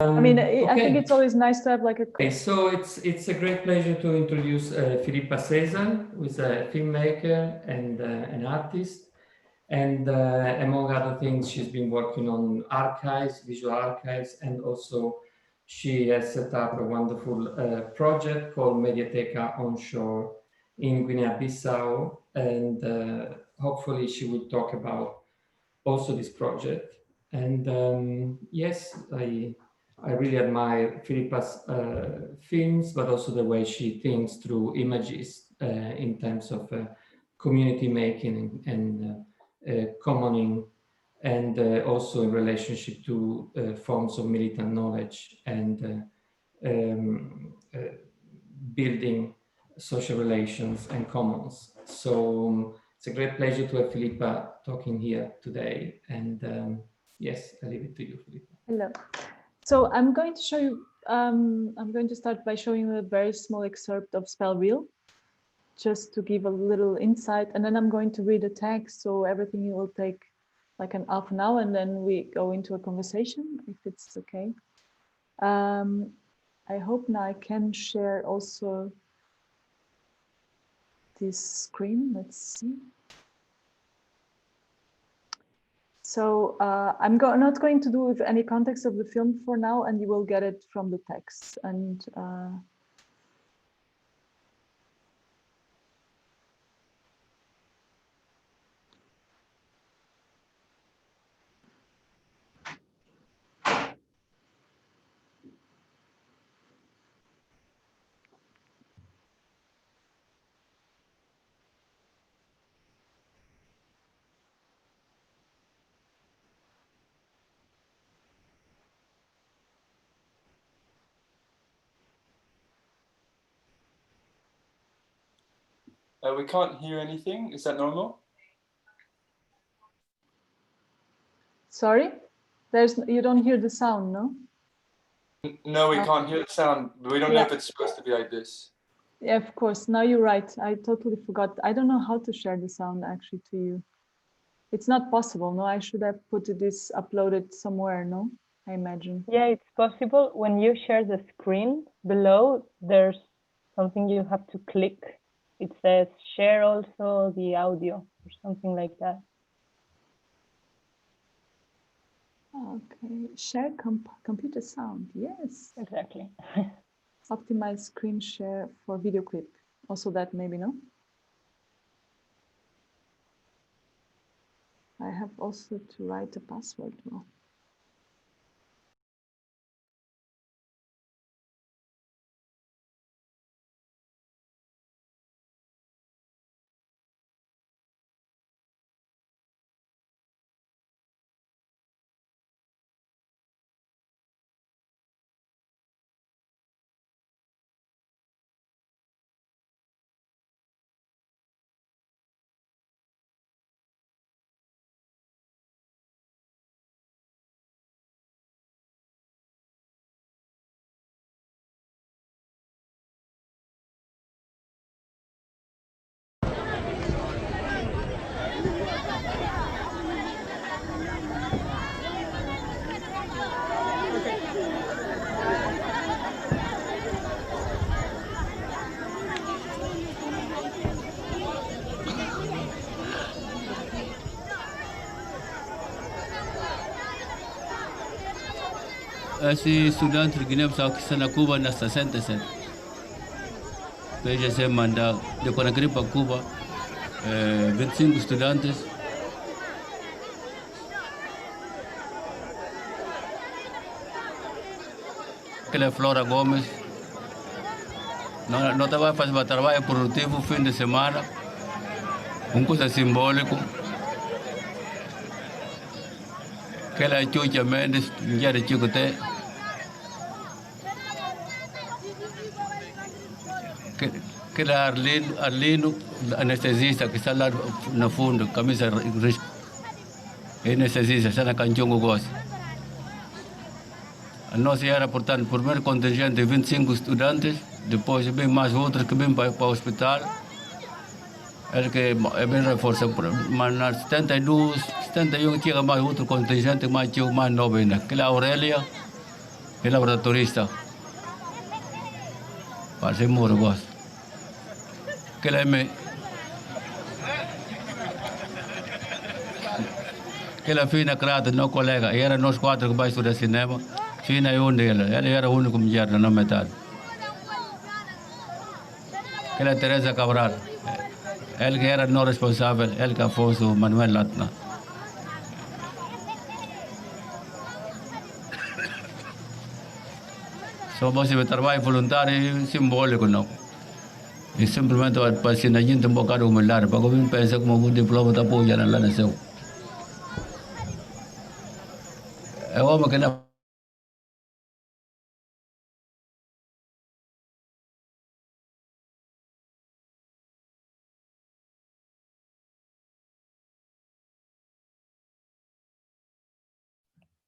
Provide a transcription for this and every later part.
I mean, Okay. I think it's always nice to have like a... Okay, so it's a great pleasure to introduce Filipa César, who is a filmmaker and an artist. And among other things, she's been working on archives, visual archives, and also she has set up a wonderful project called Mediateca Onshore in Guinea-Bissau. And hopefully she will talk about also this project. And yes, I really admire Filipa's films, but also the way she thinks through images in terms of community making and commoning, and also in relationship to forms of militant knowledge and building social relations and commons. So it's a great pleasure to have Filipa talking here today. And yes, I leave it to you, Filipa. Hello. So I'm going to show you, I'm going to start by showing you a very small excerpt of Spell Reel, just to give a little insight. And then I'm going to read the text. So everything will take like an half an hour, and then we go into a conversation, if it's okay. I hope now I can share also this screen. Let's see. So I'm not going to do with any context of the film for now, and you will get it from the text. And we can't hear anything. Is that normal? sorry, you don't hear the sound, no? No, we can't hear the sound. We don't know if it's supposed to be like this. Yeah, of course. Now you're right. I totally forgot. I don't know how to share the sound actually to you. It's not possible. No, I should have put this uploaded somewhere. No, I imagine. Yeah, it's possible. When you share the screen below, there's something you have to click. It says share also the audio or something like that. Okay, share computer sound. Yes, exactly. Optimize screen share for video clip. Also that maybe, no? I have also to write a password. No. Esse estudante de Guiné-Bissau que está na Cuba na 67. Veja se manda de quando aqui para Cuba 25 estudantes. Aquela é Flora Gomes. Não estava fazendo trabalho produtivo fim de semana. Coisa simbólico. Aquela é Chucha Mendes, já de Chicoté. Aquela Arlino, anestesista, que está lá no fundo, camisa risco. É anestesista, está na Canchongo Gosse. A nossa era, portanto, o primeiro contingente de 25 estudantes, depois vem mais outros que vêm para o hospital. É que é bem reforçado, mas nas 72, 71 chega mais outro contingente, mais 9 ainda. Aquela Aurélia, el laboratorista. Parece muro, vos. Que la me. Que la fina crata, no colega, era nós quatro que vai estudar cinema. Fina é um deles, ela era o único mulher na metade. Que la Teresa Cabral, ela que era não responsável, ela que fosse o Manuel Latna. Só você vai trabalho voluntário e simbólico, não. E simplesmente para ensinar a gente um bocado humildade, para que eu pense como um diploma da apoio na nação. É o homem que não.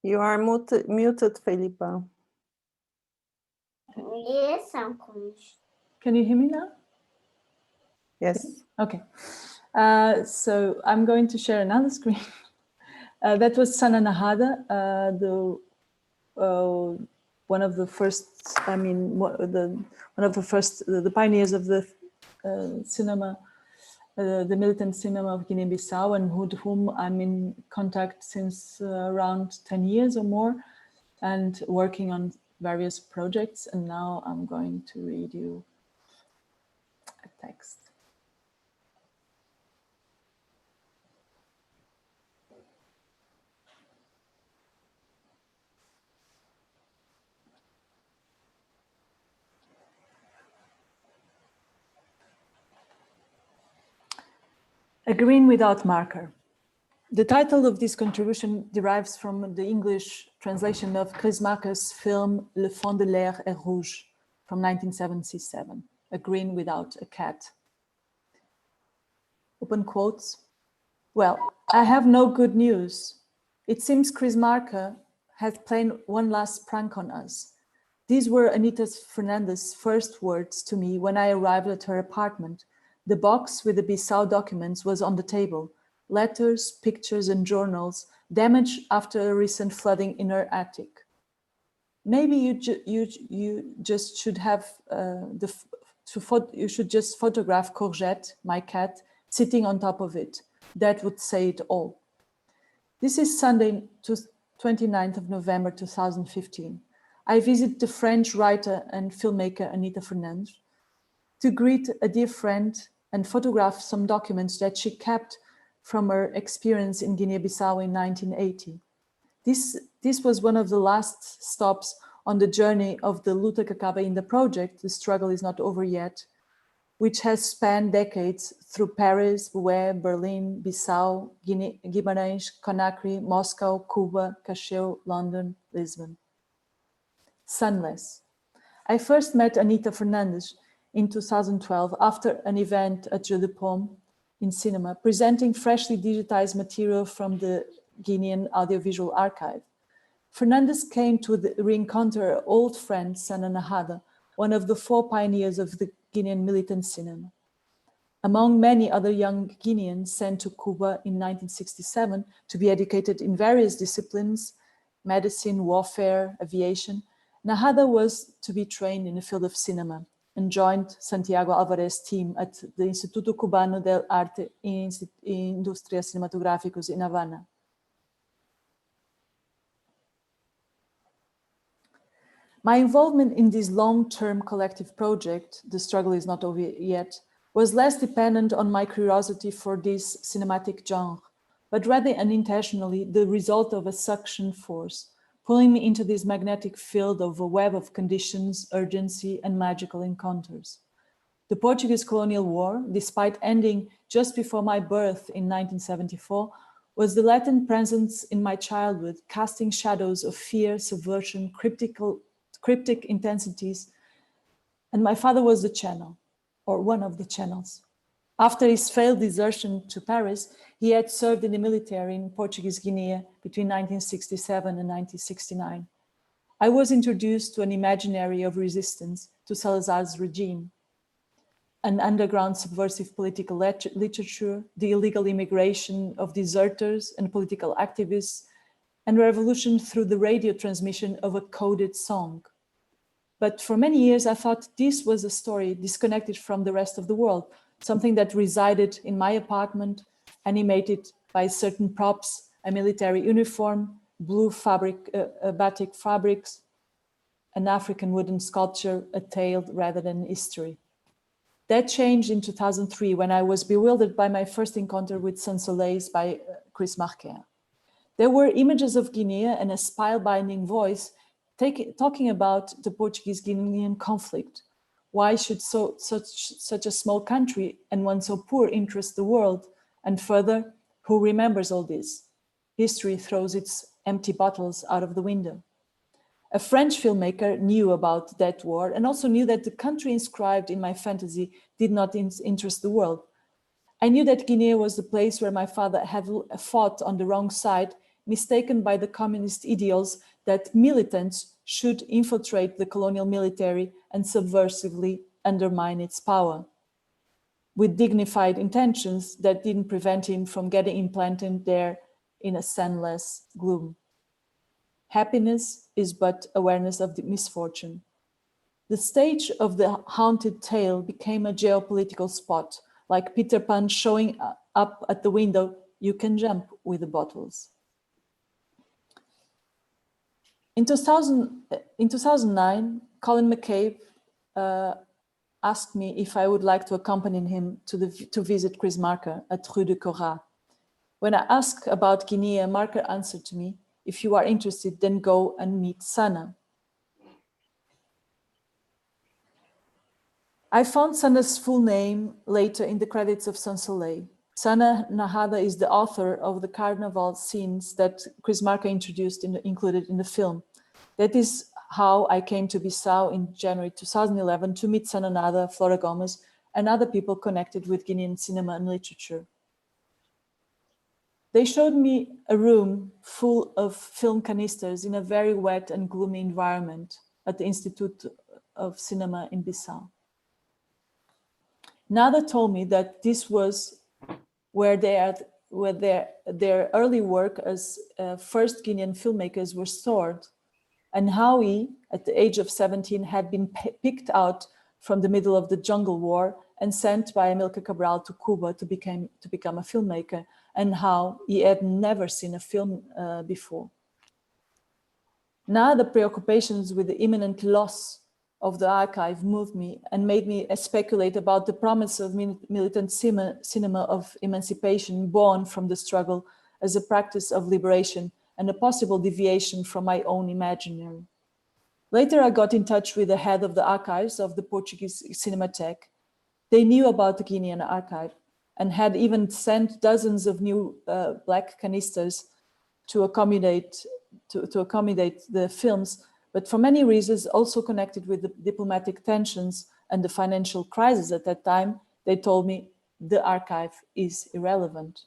You are muted, Filipa. Can you hear me now? Yes. Okay. So I'm going to share another screen. That was Sana Nahada, one of the first, the pioneers of the cinema, the militant cinema of Guinea-Bissau, and with whom I'm in contact since around 10 years or more, and working on various projects. And now I'm going to read you a text. A green without marker. The title of this contribution derives from the English translation of Chris Marker's film Le Fond de l'air est rouge from 1977, A Green Without a Cat. Open quotes. Well, I have no good news. It seems Chris Marker has played one last prank on us. These were Anita Fernandez's first words to me when I arrived at her apartment. The box with the Bissau documents was on the table. Letters, pictures, and journals damaged after a recent flooding in her attic. Maybe you just should have you should just photograph Courgette, my cat, sitting on top of it. That would say it all. This is Sunday, 29th of November 2015. I visit the French writer and filmmaker Anita Fernandez to greet a dear friend and photograph some documents that she kept from her experience in Guinea-Bissau in 1980. This was one of the last stops on the journey of the LUTA CABA INDA project, The Struggle Is Not Over Yet, which has spanned decades through Paris, Boué, Berlin, Bissau, Guimarães, Conakry, Moscow, Cuba, Cacheu, London, Lisbon. Sunless. I first met Anita Fernandez in 2012 after an event at Jeu de Paume in cinema, presenting freshly digitized material from the Guinean Audiovisual Archive. Fernandez came to re-encounter her old friend, Sana Nahada, one of the 4 pioneers of the Guinean militant cinema. Among many other young Guineans sent to Cuba in 1967 to be educated in various disciplines, medicine, warfare, aviation, Nahada was to be trained in the field of cinema and joined Santiago Alvarez's team at the Instituto Cubano del Arte y Industrias Cinematográficas in Havana. My involvement in this long-term collective project, The Struggle Is Not Over Yet, was less dependent on my curiosity for this cinematic genre, but rather unintentionally the result of a suction force, pulling me into this magnetic field of a web of conditions, urgency, and magical encounters. The Portuguese colonial war, despite ending just before my birth in 1974, was the latent presence in my childhood, casting shadows of fear, subversion, cryptic intensities, and my father was the channel, or one of the channels. After his failed desertion to Paris, he had served in the military in Portuguese Guinea between 1967 and 1969. I was introduced to an imaginary of resistance to Salazar's regime, an underground subversive political literature, the illegal immigration of deserters and political activists, and revolution through the radio transmission of a coded song. But for many years, I thought this was a story disconnected from the rest of the world, something that resided in my apartment, animated by certain props, a military uniform, blue batik fabrics, an African wooden sculpture, a tale rather than history. That changed in 2003 when I was bewildered by my first encounter with Sans Soleils by Chris Marquer. There were images of Guinea and a spellbinding voice talking about the Portuguese-Guinean conflict. Why should such a small country and one so poor interest the world? And further, who remembers all this? History throws its empty bottles out of the window. A French filmmaker knew about that war and also knew that the country inscribed in my fantasy did not interest the world. I knew that Guinea was the place where my father had fought on the wrong side, mistaken by the communist ideals that militants should infiltrate the colonial military and subversively undermine its power, with dignified intentions that didn't prevent him from getting implanted there in a sunless gloom. Happiness is but awareness of the misfortune. The stage of the haunted tale became a geopolitical spot, like Peter Pan showing up at the window, you can jump with the bottles. In 2009, Colin McCabe asked me if I would like to accompany him to visit Chris Marker at Rue de Cora. When I asked about Guinea, Marker answered to me, if you are interested, then go and meet Sana. I found Sana's full name later in the credits of Sans Soleil. Sana Nahada is the author of the carnival scenes that Chris Marker included in the film. That is how I came to Bissau in January 2011 to meet Sana Nahada, Flora Gomez, and other people connected with Guinean cinema and literature. They showed me a room full of film canisters in a very wet and gloomy environment at the Institute of Cinema in Bissau. Nada told me that this was where their early work as first Guinean filmmakers were stored, and how he, at the age of 17, had been picked out from the middle of the jungle war and sent by Amilcar Cabral to Cuba to become a filmmaker, and how he had never seen a film before. Now the preoccupations with the imminent loss of the archive moved me and made me speculate about the promise of militant cinema of emancipation born from the struggle as a practice of liberation and a possible deviation from my own imaginary. Later, I got in touch with the head of the archives of the Portuguese Cinematheque. They knew about the Guinean archive and had even sent dozens of new black canisters to accommodate the films, but for many reasons also connected with the diplomatic tensions and the financial crisis at that time, they told me the archive is irrelevant.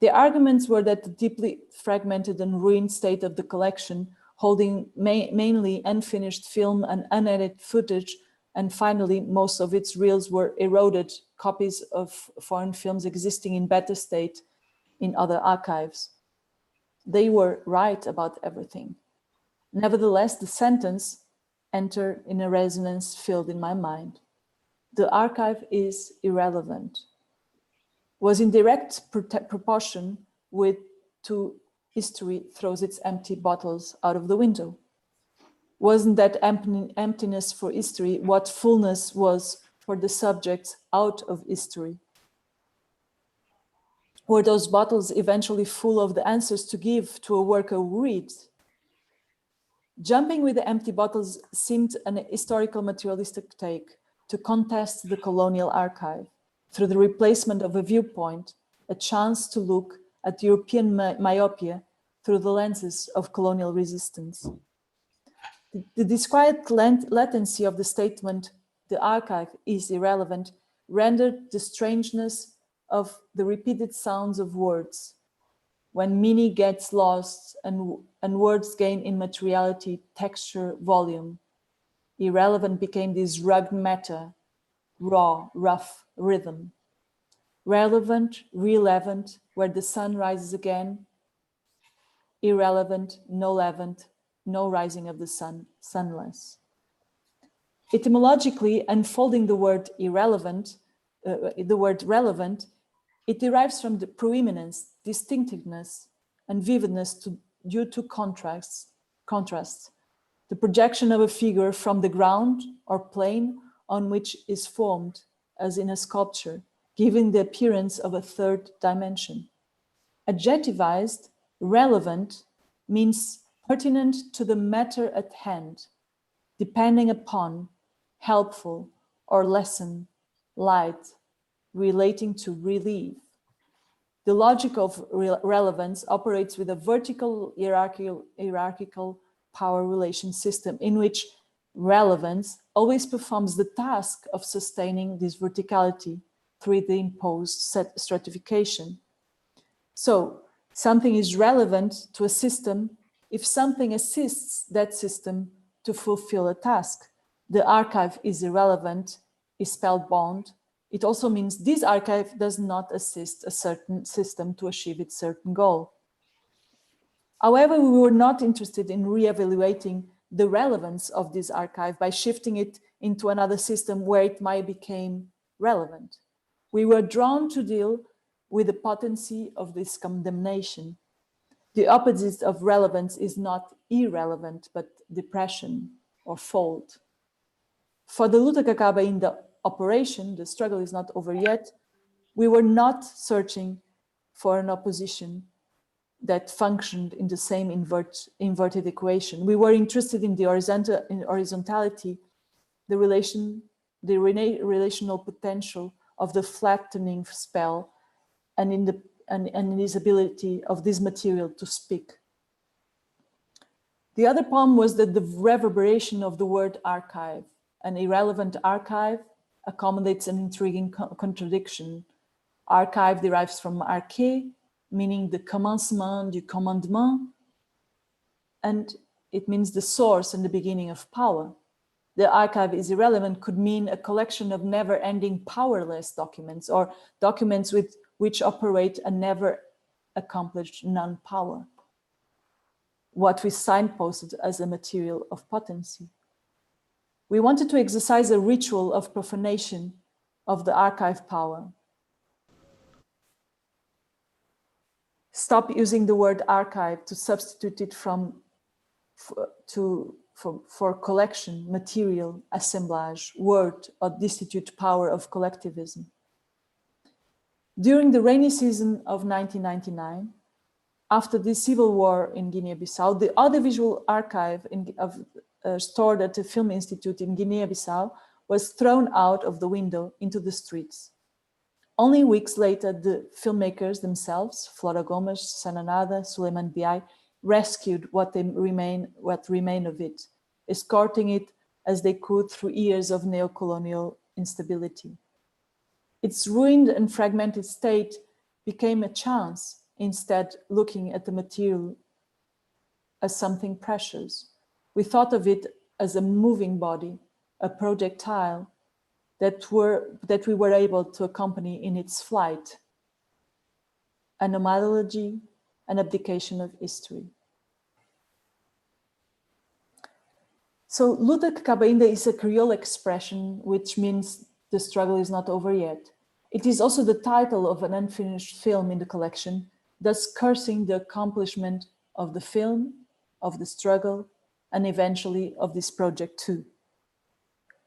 The arguments were that the deeply fragmented and ruined state of the collection, holding mainly unfinished film and unedited footage, and finally, most of its reels were eroded copies of foreign films existing in better state in other archives. They were right about everything. Nevertheless, the sentence entered in a resonance filled in my mind. The archive is irrelevant. Was in direct proportion to history throws its empty bottles out of the window. Wasn't that emptiness for history what fullness was for the subjects out of history? Were those bottles eventually full of the answers to give to a worker who reads? Jumping with the empty bottles seemed an historical materialistic take to contest the colonial archive through the replacement of a viewpoint, a chance to look at European myopia through the lenses of colonial resistance. The disquiet latency of the statement, the archive is irrelevant, rendered the strangeness of the repeated sounds of words. When meaning gets lost and words gain immateriality, texture, volume, irrelevant became this rugged matter, raw, rough rhythm. Relevant, where the sun rises again. irrelevant, no levant, no rising of the sun, sunless. Etymologically, unfolding the word irrelevant, the word relevant, it derives from the preeminence, distinctiveness, and vividness due to contrasts, the projection of a figure from the ground or plane on which is formed, as in a sculpture, giving the appearance of a third dimension. Adjectivized, relevant means pertinent to the matter at hand, depending upon, helpful, or lessen, light, relating to relief. The logic of relevance operates with a vertical hierarchical power relation system in which relevance always performs the task of sustaining this verticality through the imposed stratification. So something is relevant to a system if something assists that system to fulfill a task. The archive is irrelevant, is spellbound. It also means this archive does not assist a certain system to achieve its certain goal. However, we were not interested in re-evaluating the relevance of this archive by shifting it into another system where it might become relevant. We were drawn to deal with the potency of this condemnation. The opposite of relevance is not irrelevant, but depression or fault. For the LUTA CABA INDA operation, the struggle is not over yet, we were not searching for an opposition that functioned in the same inverted equation. We were interested in the horizontality, the relational potential of the flattening spell, and in his ability of this material to speak. The other poem was that the reverberation of the word archive, an irrelevant archive, accommodates an intriguing contradiction. Archive derives from arché, meaning the commencement du commandement, and it means the source and the beginning of power. The archive is irrelevant could mean a collection of never-ending powerless documents or documents which operate a never-accomplished non-power, what we signposted as a material of potency. We wanted to exercise a ritual of profanation of the archive power. Stop using the word archive to substitute it for collection, material, assemblage, word, or destitute power of collectivism. During the rainy season of 1999, after the civil war in Guinea-Bissau, the audiovisual archive stored at the Film Institute in Guinea-Bissau was thrown out of the window into the streets. Only weeks later, the filmmakers themselves, Flora Gomes, Sananada, Suleiman Biai, rescued what remained of it, escorting it as they could through years of neo-colonial instability. Its ruined and fragmented state became a chance, instead looking at the material as something precious. We thought of it as a moving body, a projectile that we were able to accompany in its flight, a nomadology, an abdication of history. So LUTA CABA INDA is a Creole expression, which means the struggle is not over yet. It is also the title of an unfinished film in the collection, thus cursing the accomplishment of the film, of the struggle, and eventually of this project too.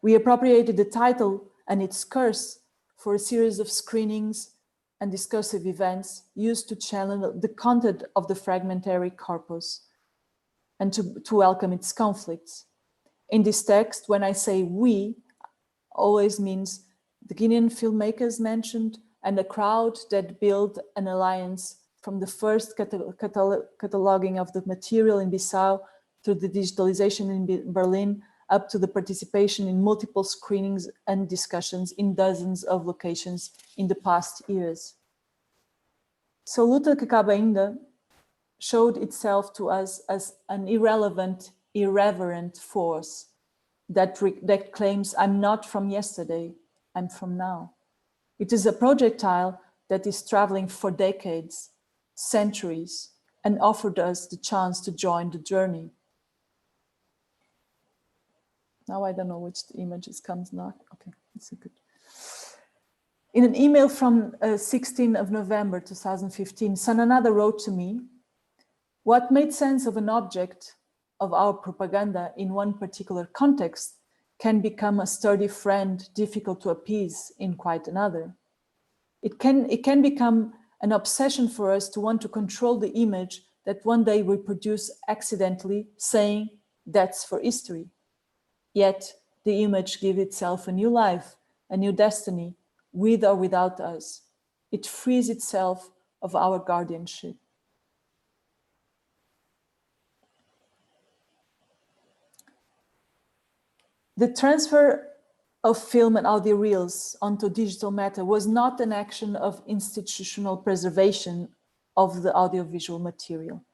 We appropriated the title and its curse for a series of screenings and discursive events used to channel the content of the fragmentary corpus and to welcome its conflicts. In this text, when I say we, always means the Guinean filmmakers mentioned and a crowd that built an alliance from the first cataloging of the material in Bissau through the digitalization in Berlin up to the participation in multiple screenings and discussions in dozens of locations in the past years. So LUTA CABA INDA showed itself to us as an irrelevant, irreverent force that claims, I'm not from yesterday, I'm from now. It is a projectile that is traveling for decades, centuries, and offered us the chance to join the journey. Now I don't know which images comes now. Okay, it's a good. In an email from 16 of November 2015, Sananada wrote to me, "What made sense of an object of our propaganda in one particular context can become a sturdy friend difficult to appease in quite another. It can become an obsession for us to want to control the image that one day we produce accidentally, saying that's for history. Yet the image gives itself a new life, a new destiny, with or without us. It frees itself of our guardianship." The transfer of film and audio reels onto digital matter was not an action of institutional preservation of the audiovisual material.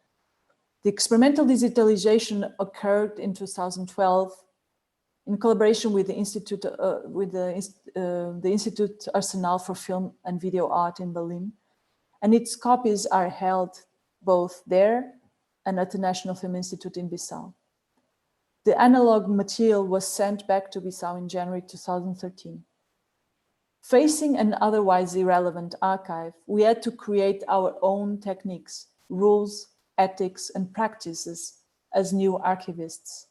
The experimental digitalization occurred in 2012 in collaboration with the Institute, Institute Arsenal for Film and Video Art in Berlin, and its copies are held both there and at the National Film Institute in Bissau. The analog material was sent back to Bissau in January 2013. Facing an otherwise irrelevant archive, we had to create our own techniques, rules, ethics, and practices as new archivists.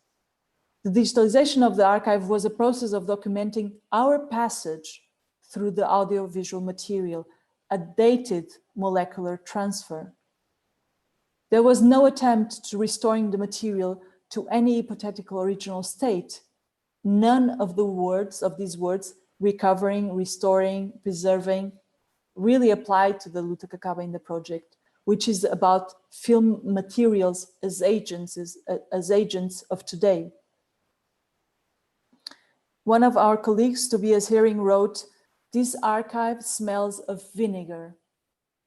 The digitalization of the archive was a process of documenting our passage through the audiovisual material, a dated molecular transfer. There was no attempt to restoring the material to any hypothetical original state. None of the words of these words, recovering, restoring, preserving, really apply to the LUTA CABA in the project, which is about film materials as agents of today. One of our colleagues, Tobias Hering, wrote, "This archive smells of vinegar,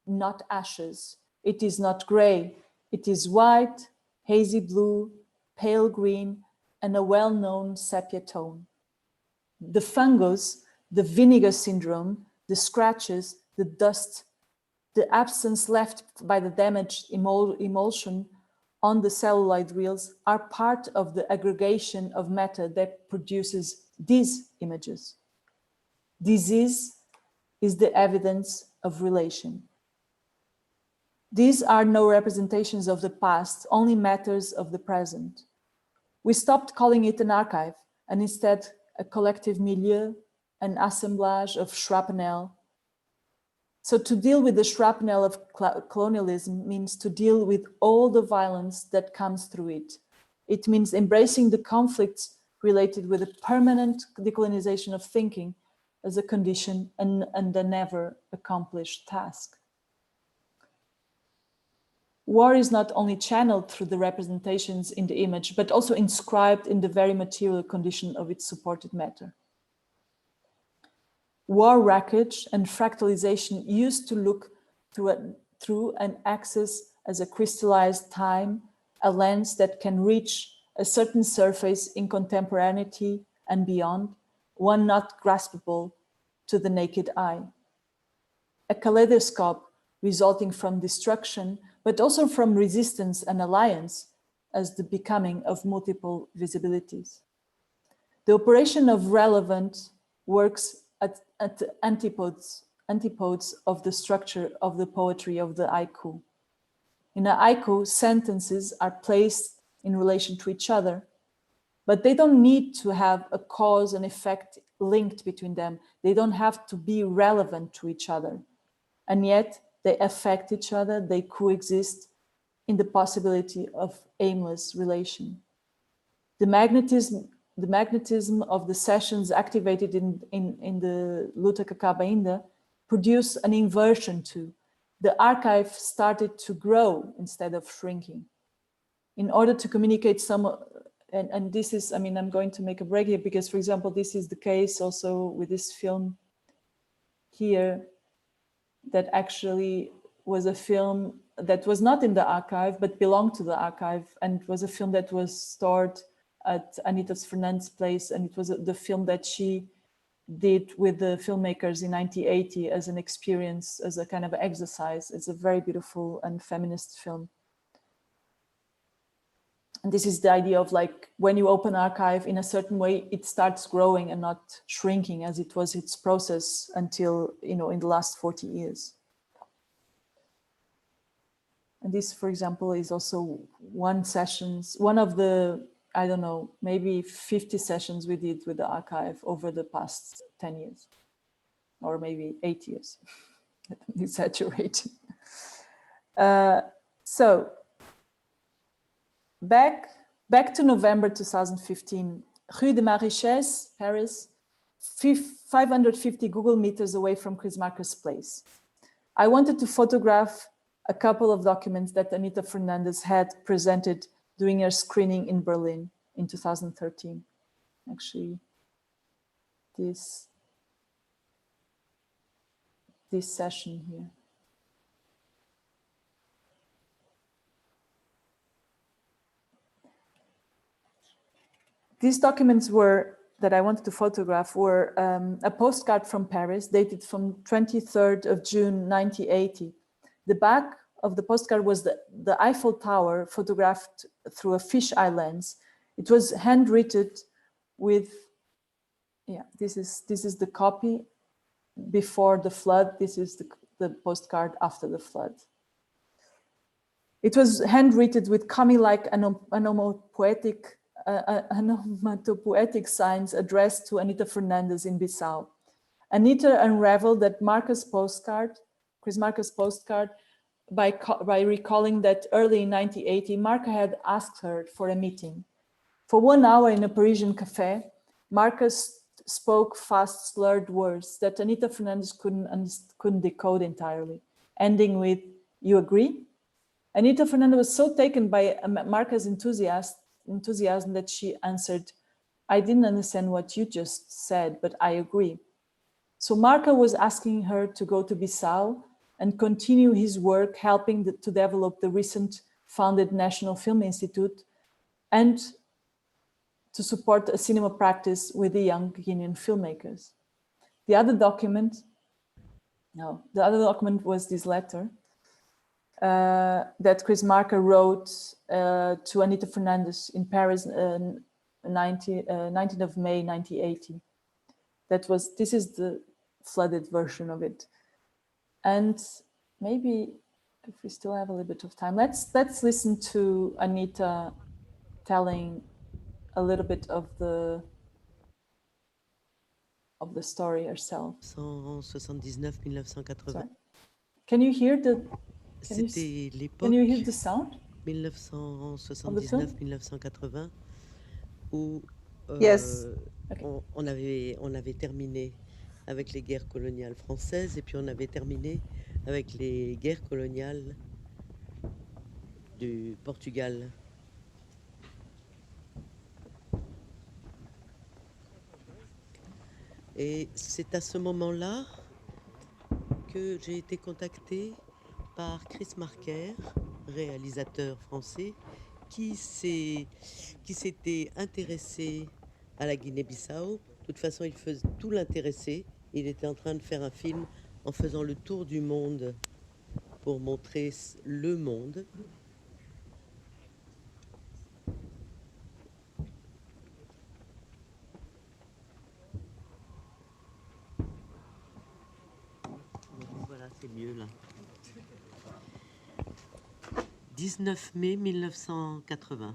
not ashes. It is not gray. It is white, hazy blue, pale green, and a well-known sepia tone. The fungus, the vinegar syndrome, the scratches, the dust, the absence left by the damaged emulsion on the celluloid reels are part of the aggregation of matter that produces these images. Disease is the evidence of relation. These are no representations of the past, only matters of the present. We stopped calling it an archive and instead a collective milieu, an assemblage of shrapnel. So to deal with the shrapnel of colonialism means to deal with all the violence that comes through it. It means embracing the conflicts related with the permanent decolonization of thinking as a condition and a never accomplished task. War is not only channeled through the representations in the image, but also inscribed in the very material condition of its supported matter. War wreckage and fractalization used to look through an axis as a crystallized time, a lens that can reach a certain surface in contemporaneity and beyond, one not graspable to the naked eye. A kaleidoscope resulting from destruction, but also from resistance and alliance as the becoming of multiple visibilities. The operation of relevant works at the antipodes of the structure of the poetry of the haiku. In a haiku, sentences are placed in relation to each other, but they don't need to have a cause and effect linked between them. They don't have to be relevant to each other. And yet they affect each other, they coexist in the possibility of aimless relation. The magnetism of the sessions activated in the LUTA CABA INDA produced an inversion too. The archive started to grow instead of shrinking. In order to communicate some, and this is, I mean, I'm going to make a break here because, for example, this is the case also with this film here that actually was a film that was not in the archive, but belonged to the archive, and was a film that was stored at Anita Fernandez's place, and it was the film that she did with the filmmakers in 1980 as an experience, as a kind of exercise. It's a very beautiful and feminist film. And this is the idea of like, when you open archive in a certain way, it starts growing and not shrinking as it was its process until, in the last 40 years. And this, for example, is also one of the, I don't know, maybe 50 sessions we did with the archive over the past 10 years, or maybe 8 years. I'm exaggerating. So back to November 2015, Rue de Marichès, Paris, 550 Google meters away from Chris Marker's place. I wanted to photograph a couple of documents that Anita Fernandez had presented during her screening in Berlin in 2013. Actually, this session here. These documents that I wanted to photograph were a postcard from Paris dated from 23rd of June, 1980. The back of the postcard was the Eiffel Tower photographed through a fisheye lens. It was handwritten with, this is the copy before the flood. This is the postcard after the flood. It was handwritten with kami-like onomatopoetic signs addressed to Anita Fernandez in Bissau. Anita unraveled that Chris Marker's postcard, by recalling that early in 1980, Marker had asked her for a meeting. For 1 hour in a Parisian cafe, Marker spoke fast, slurred words that Anita Fernandez couldn't decode entirely, ending with, "You agree?" Anita Fernandez was so taken by Marker's enthusiasm that she answered, "I didn't understand what you just said, but I agree." So Marker was asking her to go to Bissau and continue his work helping to develop the recent founded National Film Institute and to support a cinema practice with the young Guinean filmmakers. The other document was this letter that Chris Marker wrote to Anita Fernandez in Paris, 19th of May, 1980. This is the flooded version of it. And maybe if we still have a little bit of time, let's listen to Anita telling a little bit of the story herself. 1979-1980. Can you hear the C'était l'époque. Can you hear the sound? 1979-1980 où Yes. on avait terminé avec les guerres coloniales françaises et puis on avait terminé avec les guerres coloniales du Portugal. Et c'est à ce moment-là que j'ai été contactée par Chris Marker, réalisateur français, qui s'était intéressé à la Guinée-Bissau. De toute façon, il faisait tout l'intéressé. Il était en train de faire un film en faisant le tour du monde pour montrer le monde. Voilà, c'est mieux là. 19 mai 1980.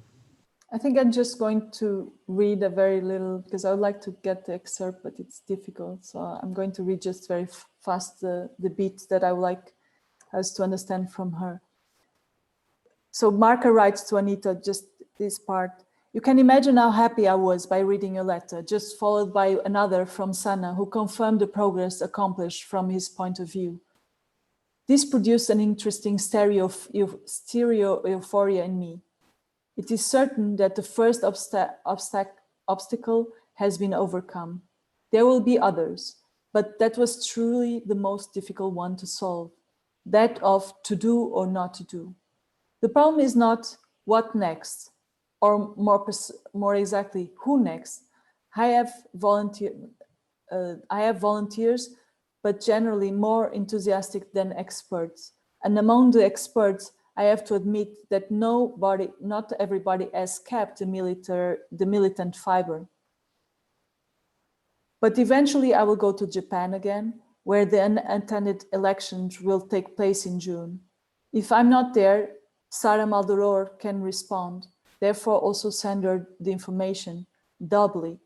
I think I'm just going to read a very little, because I would like to get the excerpt, but it's difficult. So I'm going to read just very fast the beats that I would like us to understand from her. So Marker writes to Anita, just this part. You can imagine how happy I was by reading a letter, just followed by another from Sana, who confirmed the progress accomplished from his point of view. This produced an interesting stereo euphoria in me. It is certain that the first obstacle has been overcome. There will be others, but that was truly the most difficult one to solve, that of to do or not to do. The problem is not what next, or more exactly, who next. I have volunteers, but generally more enthusiastic than experts. And among the experts, I have to admit that not everybody has kept the militant fiber. But eventually I will go to Japan again, where the unintended elections will take place in June. If I'm not there, Sara Maldoror can respond, therefore also send her the information doubly.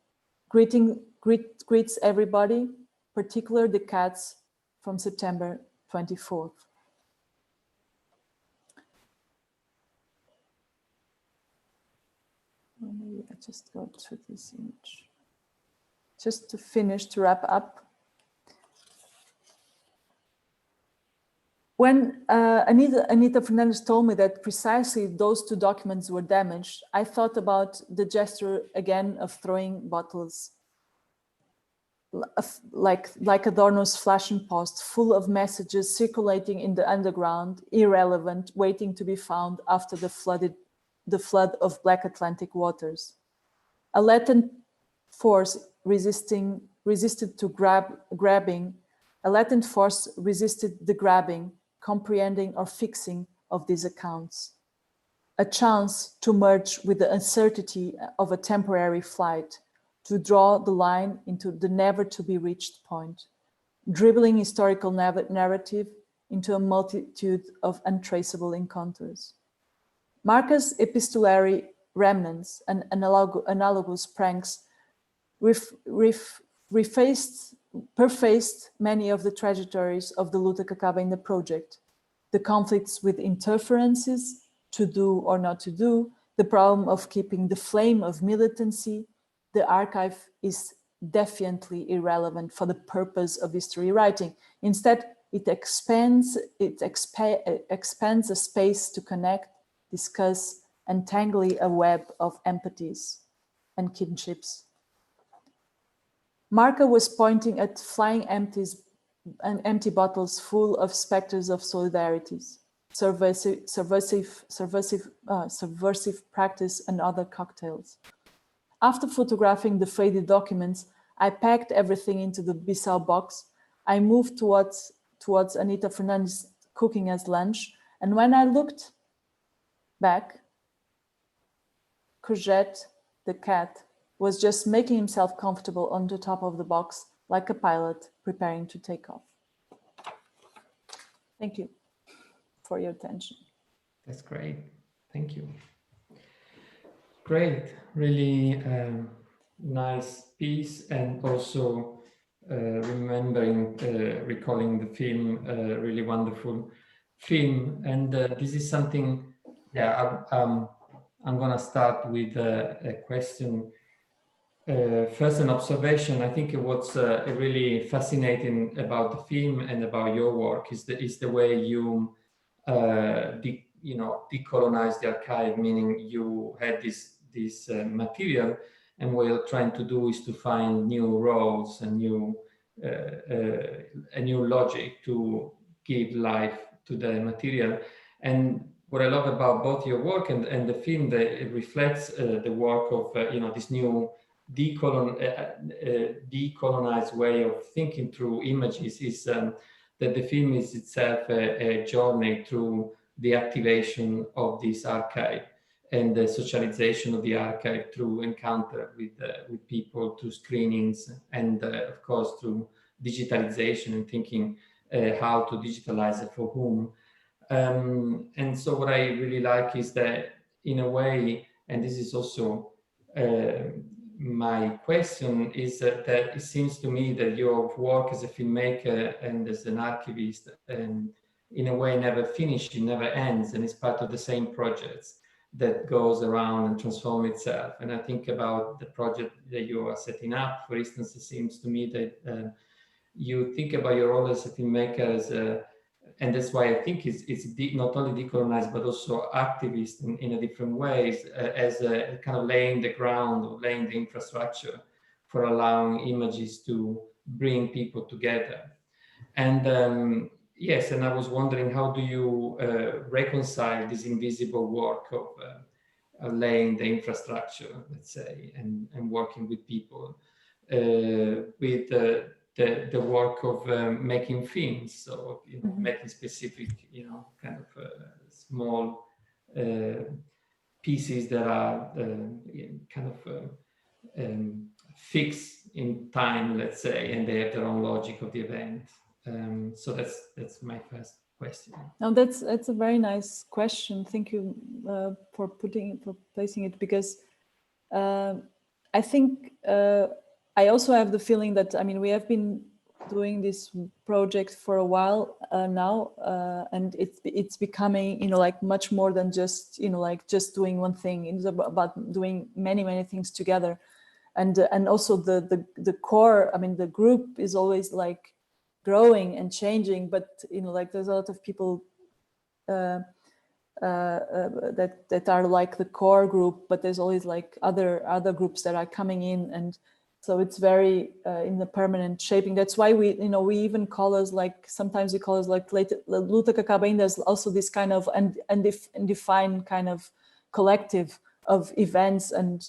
Greets everybody, particularly the cats from September 24th. Maybe I just go through this image. Just to finish, to wrap up. When Anita Fernandez told me that precisely those two documents were damaged, I thought about the gesture again of throwing bottles, like Adorno's flashing post, full of messages circulating in the underground, irrelevant, waiting to be found after the flood of Black Atlantic waters. A latent force resisted to grabbing. A latent force resisted the grabbing, comprehending or fixing of these accounts. A chance to merge with the uncertainty of a temporary flight, to draw the line into the never to be reached point, dribbling historical narrative into a multitude of untraceable encounters. Marca's epistolary remnants and analogous pranks perfaced many of the trajectories of the LUTA CABA in the project. The conflicts with interferences, to do or not to do, the problem of keeping the flame of militancy. The archive is defiantly irrelevant for the purpose of history writing. Instead, it expands a space to connect, discuss, entangle a web of empathies and kinships. Marca was pointing at flying empty bottles full of specters of solidarities, subversive practice, and other cocktails. After photographing the faded documents, I packed everything into the Bissau box. I moved towards Anita Fernandez cooking as lunch, and when I looked back, Courgette, the cat, was just making himself comfortable on the top of the box like a pilot preparing to take off. Thank you for your attention. That's great. Thank you. Great, really nice piece, and also recalling the film, really wonderful film. And this is something, I'm gonna start with a question. First, an observation. I think what's really fascinating about the film and about your work is the way you decolonize the archive, meaning you had this material, and what you're trying to do is to find new roles and a new logic to give life to the material. And what I love about both your work and the film, that it reflects the work of this new decolonized way of thinking through images, is that the film is itself a journey through the activation of this archive and the socialization of the archive through encounter with people, through screenings, and of course through digitalization and thinking how to digitalize it for whom. And so what I really like is that, in a way, and this is also my question, is that it seems to me that your work as a filmmaker and as an archivist, and in a way never finishes, never ends, and it's part of the same projects that goes around and transform itself. And I think about the project that you are setting up. For instance, it seems to me that you think about your role as a filmmaker and that's why I think it's not only decolonized, but also activist in a different ways, as a kind of laying the ground or laying the infrastructure for allowing images to bring people together. And yes, and I was wondering, how do you reconcile this invisible work of laying the infrastructure, let's say, and working with people with the work of making films, so making specific, kind of small pieces that are kind of fixed in time, let's say, and they have their own logic of the event. So that's my first question. No, that's a very nice question. Thank you for placing it, because I think I also have the feeling that, I mean, we have been doing this project for a while now, and it's becoming, you know, like much more than just, you know, like just doing one thing. It's about doing many things together, and also the core. I mean, the group is always like growing and changing, but you know, like there's a lot of people that are like the core group, but there's always like other groups that are coming in, and so it's very in the permanent shaping. That's why we even call us, like, sometimes we call us like LUTA CABA INDA. There's also this kind of undefined kind of collective of events and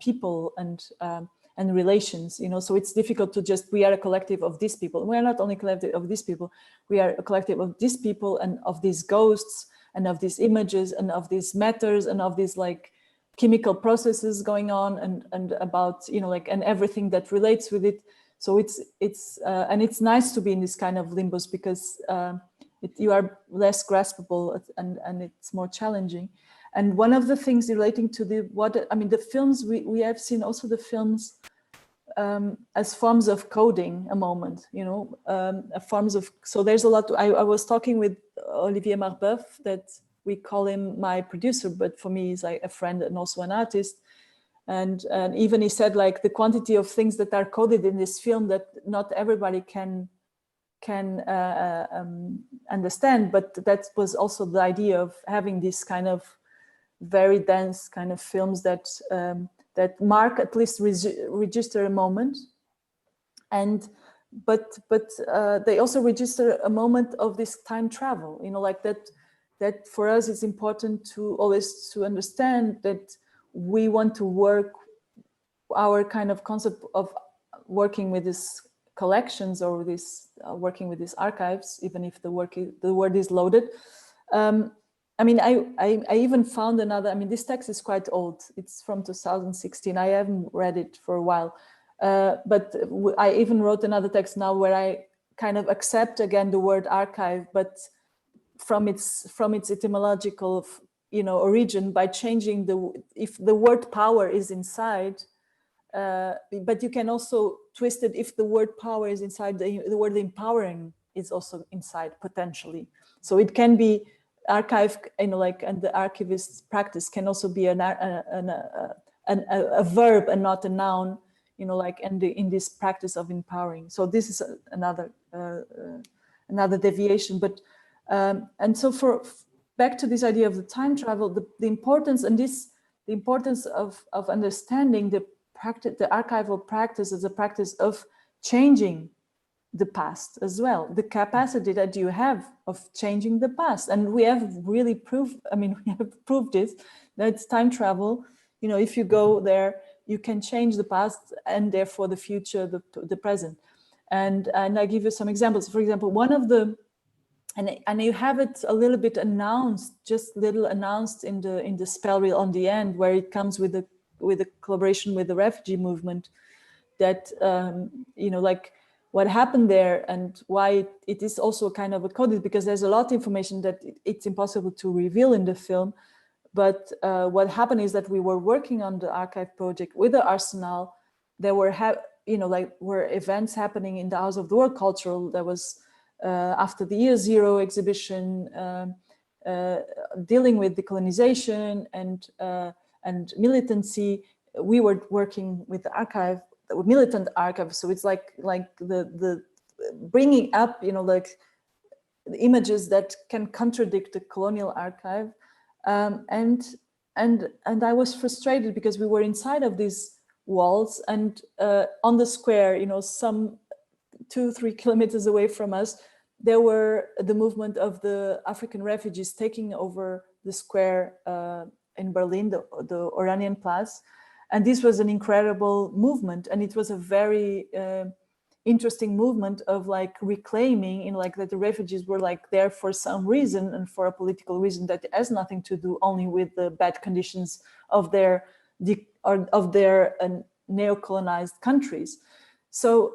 people and relations, you know. So it's difficult to just, we are a collective of these people. We are not only a collective of these people, we are a collective of these people and of these ghosts and of these images and of these matters and of these like chemical processes going on and about, you know, like, and everything that relates with it. So it's and it's nice to be in this kind of limbos, because you are less graspable and it's more challenging. And one of the things relating to the films, we have seen also the films as forms of coding a moment, you know, forms of, so there's a lot. I was talking with Olivier Marbeuf, that we call him my producer, but for me he's like a friend and also an artist. And even he said, like, the quantity of things that are coded in this film that not everybody can understand, but that was also the idea of having this kind of very dense kind of films that that mark, at least register a moment, and but they also register a moment of this time travel, you know, like that for us it's important to always to understand that we want to work our kind of concept of working with these collections or this working with these archives, even if the word is loaded. I mean, I even found another, I mean, this text is quite old. It's from 2016. I haven't read it for a while. But I even wrote another text now where I kind of accept again the word archive, but from its etymological, you know, origin, by changing if the word power is inside, but you can also twist it if the word power is inside, the word empowering is also inside potentially. So it can be archive, you know, like, and the archivist's practice can also be a verb and not a noun, you know, like, and in this practice of empowering. So this is another deviation. But and so back to this idea of the time travel, the importance of understanding the archival practice as a practice of changing the past as well, the capacity that you have of changing the past. And we have really proved, I mean, we have proved it, that time travel, you know, if you go there, you can change the past and therefore the future, the present. And I give you some examples. For example, one of the, and you have it a little bit announced, just little announced in the spell reel on the end, where it comes with a collaboration with the refugee movement, that you know, like, what happened there and why it is also kind of coded, because there's a lot of information that it's impossible to reveal in the film. But what happened is that we were working on the archive project with the Arsenal. There were, you know, like, were events happening in the House of the World Cultural. There was after the Year Zero exhibition, dealing with decolonization and militancy. We were working with the archive, Militant archive. So it's like the bringing up, you know, like, the images that can contradict the colonial archive, and I was frustrated because we were inside of these walls, and on the square, you know, some 2-3 kilometers away from us, there were the movement of the African refugees taking over the square in Berlin, the Oranienplatz. And this was an incredible movement, and it was a very interesting movement of like reclaiming in like that the refugees were like there for some reason and for a political reason that has nothing to do only with the bad conditions of their neo-colonized countries. So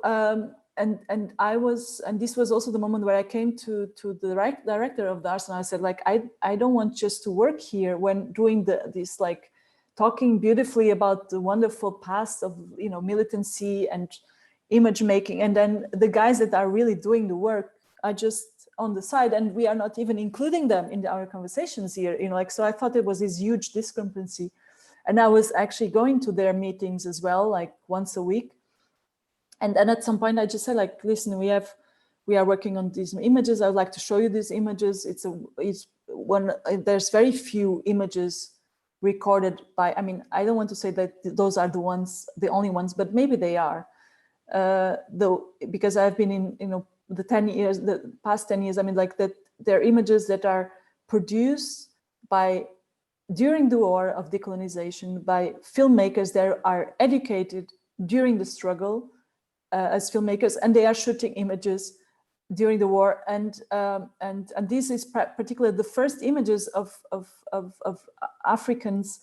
and this was also the moment where I came to the director of the Arsenal. I said, like, I don't want just to work here when doing this like talking beautifully about the wonderful past of, you know, militancy and image making, and then the guys that are really doing the work are just on the side, and we are not even including them in our conversations here, you know, like, so I thought it was this huge discrepancy. And I was actually going to their meetings as well, like once a week. And then at some point I just said, like, listen, we are working on these images. I would like to show you these images. There's very few images recorded by, I mean, I don't want to say that those are the only ones, but maybe they are. Though, because I've been in, you know, the past 10 years, I mean, like that they're images that are produced during the war of decolonization by filmmakers that are educated during the struggle as filmmakers, and they are shooting images during the war. And this is particularly the first images of Africans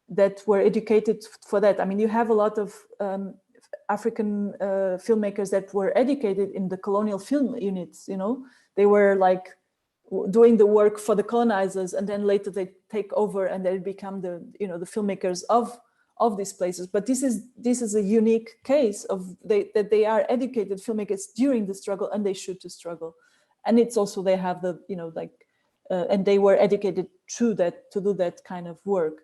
that were educated for that. I mean, you have a lot of African filmmakers that were educated in the colonial film units, you know, they were like doing the work for the colonizers, and then later they take over and they become the, you know, the filmmakers of these places. But this is a unique case of that they are educated filmmakers during the struggle, and they shoot the struggle. And it's also, they have the, you know, like, and they were educated through that to do that kind of work.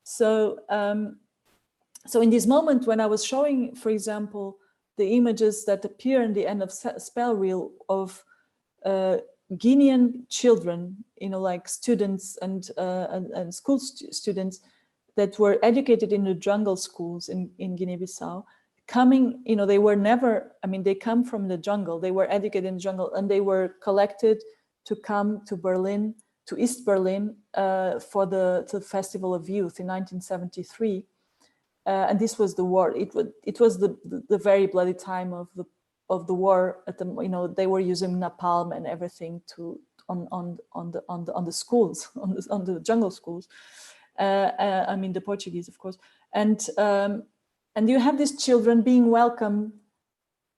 So so in this moment when I was showing, for example, the images that appear in the end of Spell Reel of Guinean children, you know, like students and school students that were educated in the jungle schools in Guinea-Bissau, coming, you know, they were never, I mean, they come from the jungle, they were educated in the jungle, and they were collected to come to Berlin, to East Berlin, for the Festival of Youth in 1973. And this was the war. It was the very bloody time of the war. At the, you know, they were using napalm and everything on the schools, on the jungle schools. I mean the Portuguese, of course. And you have these children being welcomed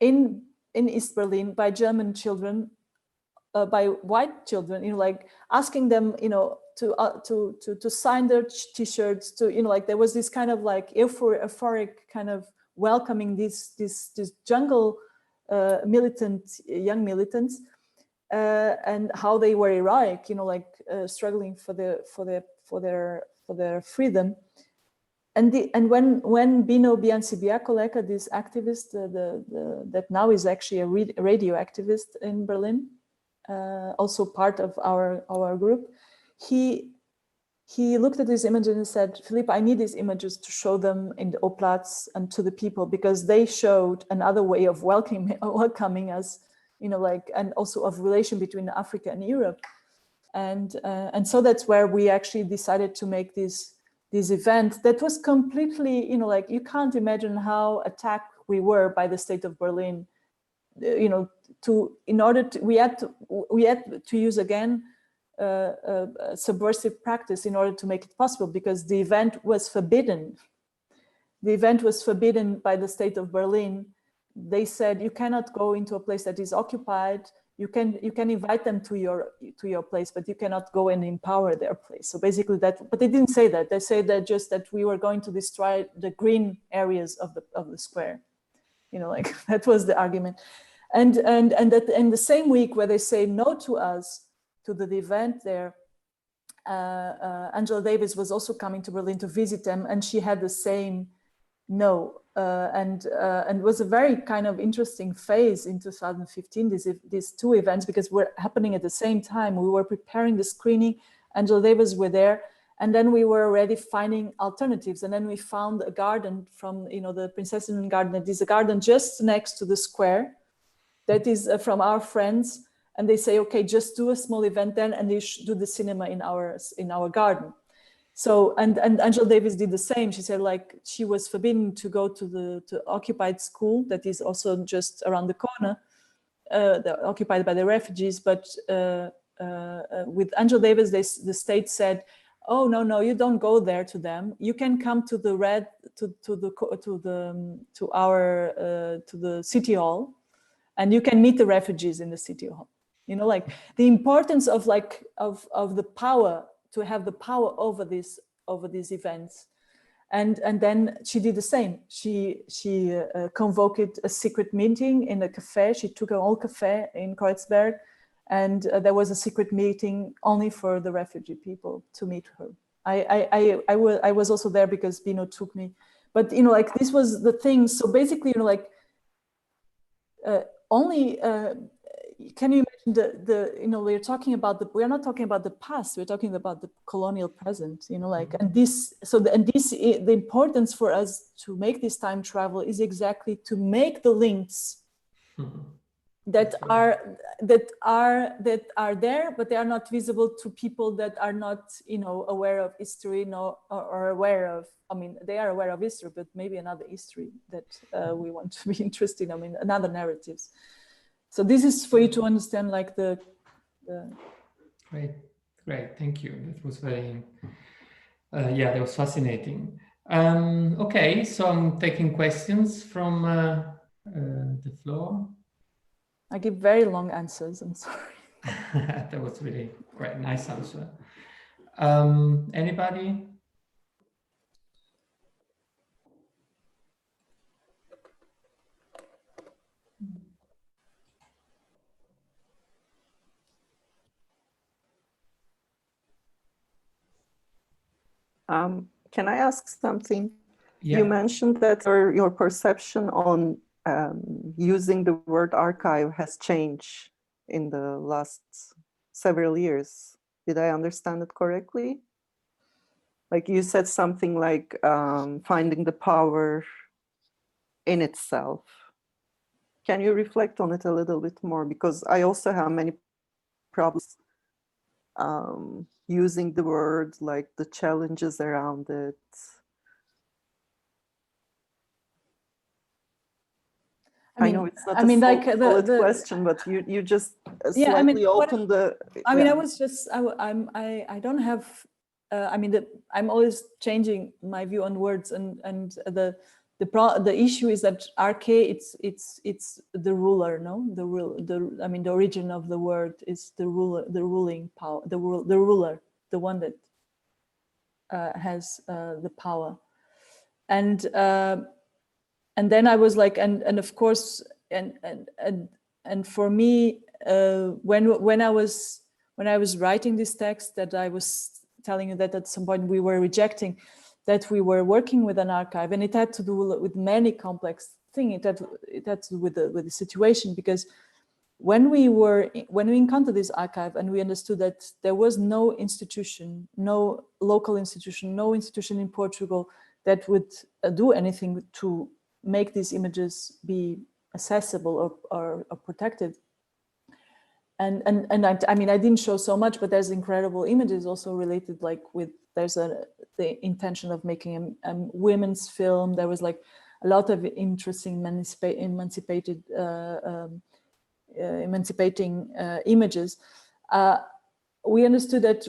in East Berlin by German children, by white children, you know, like asking them, you know, to sign their t-shirts, to, you know, like there was this kind of like euphoric kind of welcoming this jungle young militants, and how they were heroic, you know, like struggling for their freedom. And when Bino Bianci-Biacoleca, this activist, that now is actually a radio activist in Berlin, also part of our group, he looked at these images and said, Filipa, I need these images to show them in the Oplatz and to the people, because they showed another way of welcoming us, you know, like, and also of relation between Africa and Europe. And so that's where we actually decided to make this event that was completely, you know, like, you can't imagine how attacked we were by the state of Berlin, you know, we had to use again subversive practice in order to make it possible, because the event was forbidden. The event was forbidden by the state of Berlin. They said, you cannot go into a place that is occupied. You can invite them to your place, but you cannot go and empower their place. So basically that, but they didn't say that. They said that just that we were going to destroy the green areas of the square. You know, like, that was the argument. And that in the same week where they say no to us, to the event there, Angela Davis was also coming to Berlin to visit them, and she had the same no. And it was a very kind of interesting phase in 2015, these two events, because were happening at the same time. We were preparing the screening, Angela Davis were there, and then we were already finding alternatives. And then we found a garden from, you know, the Princess Garden. It is a garden just next to the square that is from our friends. And they say, okay, just do a small event then, and they do the cinema in our garden. So, and Angela Davis did the same. She said like she was forbidden to go to the occupied school that is also just around the corner, occupied by the refugees. But with Angela Davis, the state said, "Oh no, you don't go there to them. You can come to the city hall, and you can meet the refugees in the city hall." You know, like the importance of of the power, to have the power over these events. And then she did the same. She convoked a secret meeting in a cafe. She took an old cafe in Kreuzberg, and there was a secret meeting only for the refugee people to meet her. I was also there because Bino took me. But you know, like this was the thing. So basically, you know, like can you imagine you know, we're talking about we're not talking about the past, we're talking about the colonial present, you know, like, and this, the importance for us to make this time travel is exactly to make the links that are there, but they are not visible to people that are not, you know, aware of history, or aware of, I mean, they are aware of history, but maybe another history that we want to be interested in, I mean, another narratives. So this is for you to understand, like the. Great, thank you. That was very, yeah, that was fascinating. Okay, so I'm taking questions from the floor. I give very long answers, I'm sorry. That was really quite a nice answer. Anybody? Can I ask something? Yeah. You mentioned that your perception on using the word archive has changed in the last several years. Did I understand it correctly? Like you said something like finding the power in itself. Can you reflect on it a little bit more? Because I also have many problems using the word, like the challenges around it. I know it's not a solid question, but you just slightly opened the. I mean, I don't have. I mean, I'm always changing my view on words, and the issue is that arche, it's the ruler, no, I mean, the origin of the word is the ruler, the ruling power, the ruler, the one that has the power, and then I was like, and of course, and for me, when I was writing this text, that I was telling you that at some point we were rejecting, that we were working with an archive, and it had to do with many complex things. It had to do with the situation, because when we encountered this archive and we understood that there was no institution, no local institution, no institution in Portugal that would do anything to make these images be accessible or protected. And I mean, I didn't show so much, but there's incredible images also related, like there's the intention of making a women's film. There was like a lot of interesting emancipating images. We understood that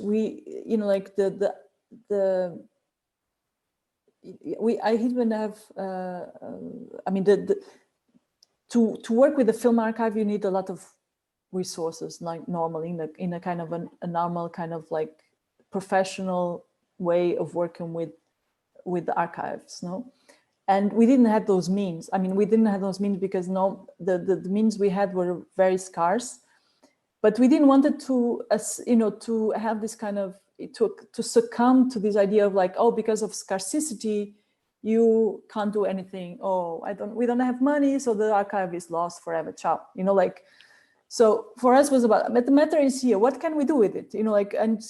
I even have, I mean, to work with the film archive, you need a lot of resources, like normally in a kind of a normal kind of like professional way of working with the archives, no? And we didn't have those means. I mean, we didn't have those means because the means we had were very scarce, but we didn't want it to have this kind of, to succumb to this idea of like, oh, because of scarcity, you can't do anything. Oh, we don't have money, so the archive is lost forever. Ciao. Like, so for us was about, but the matter is here. What can we do with it? Like, and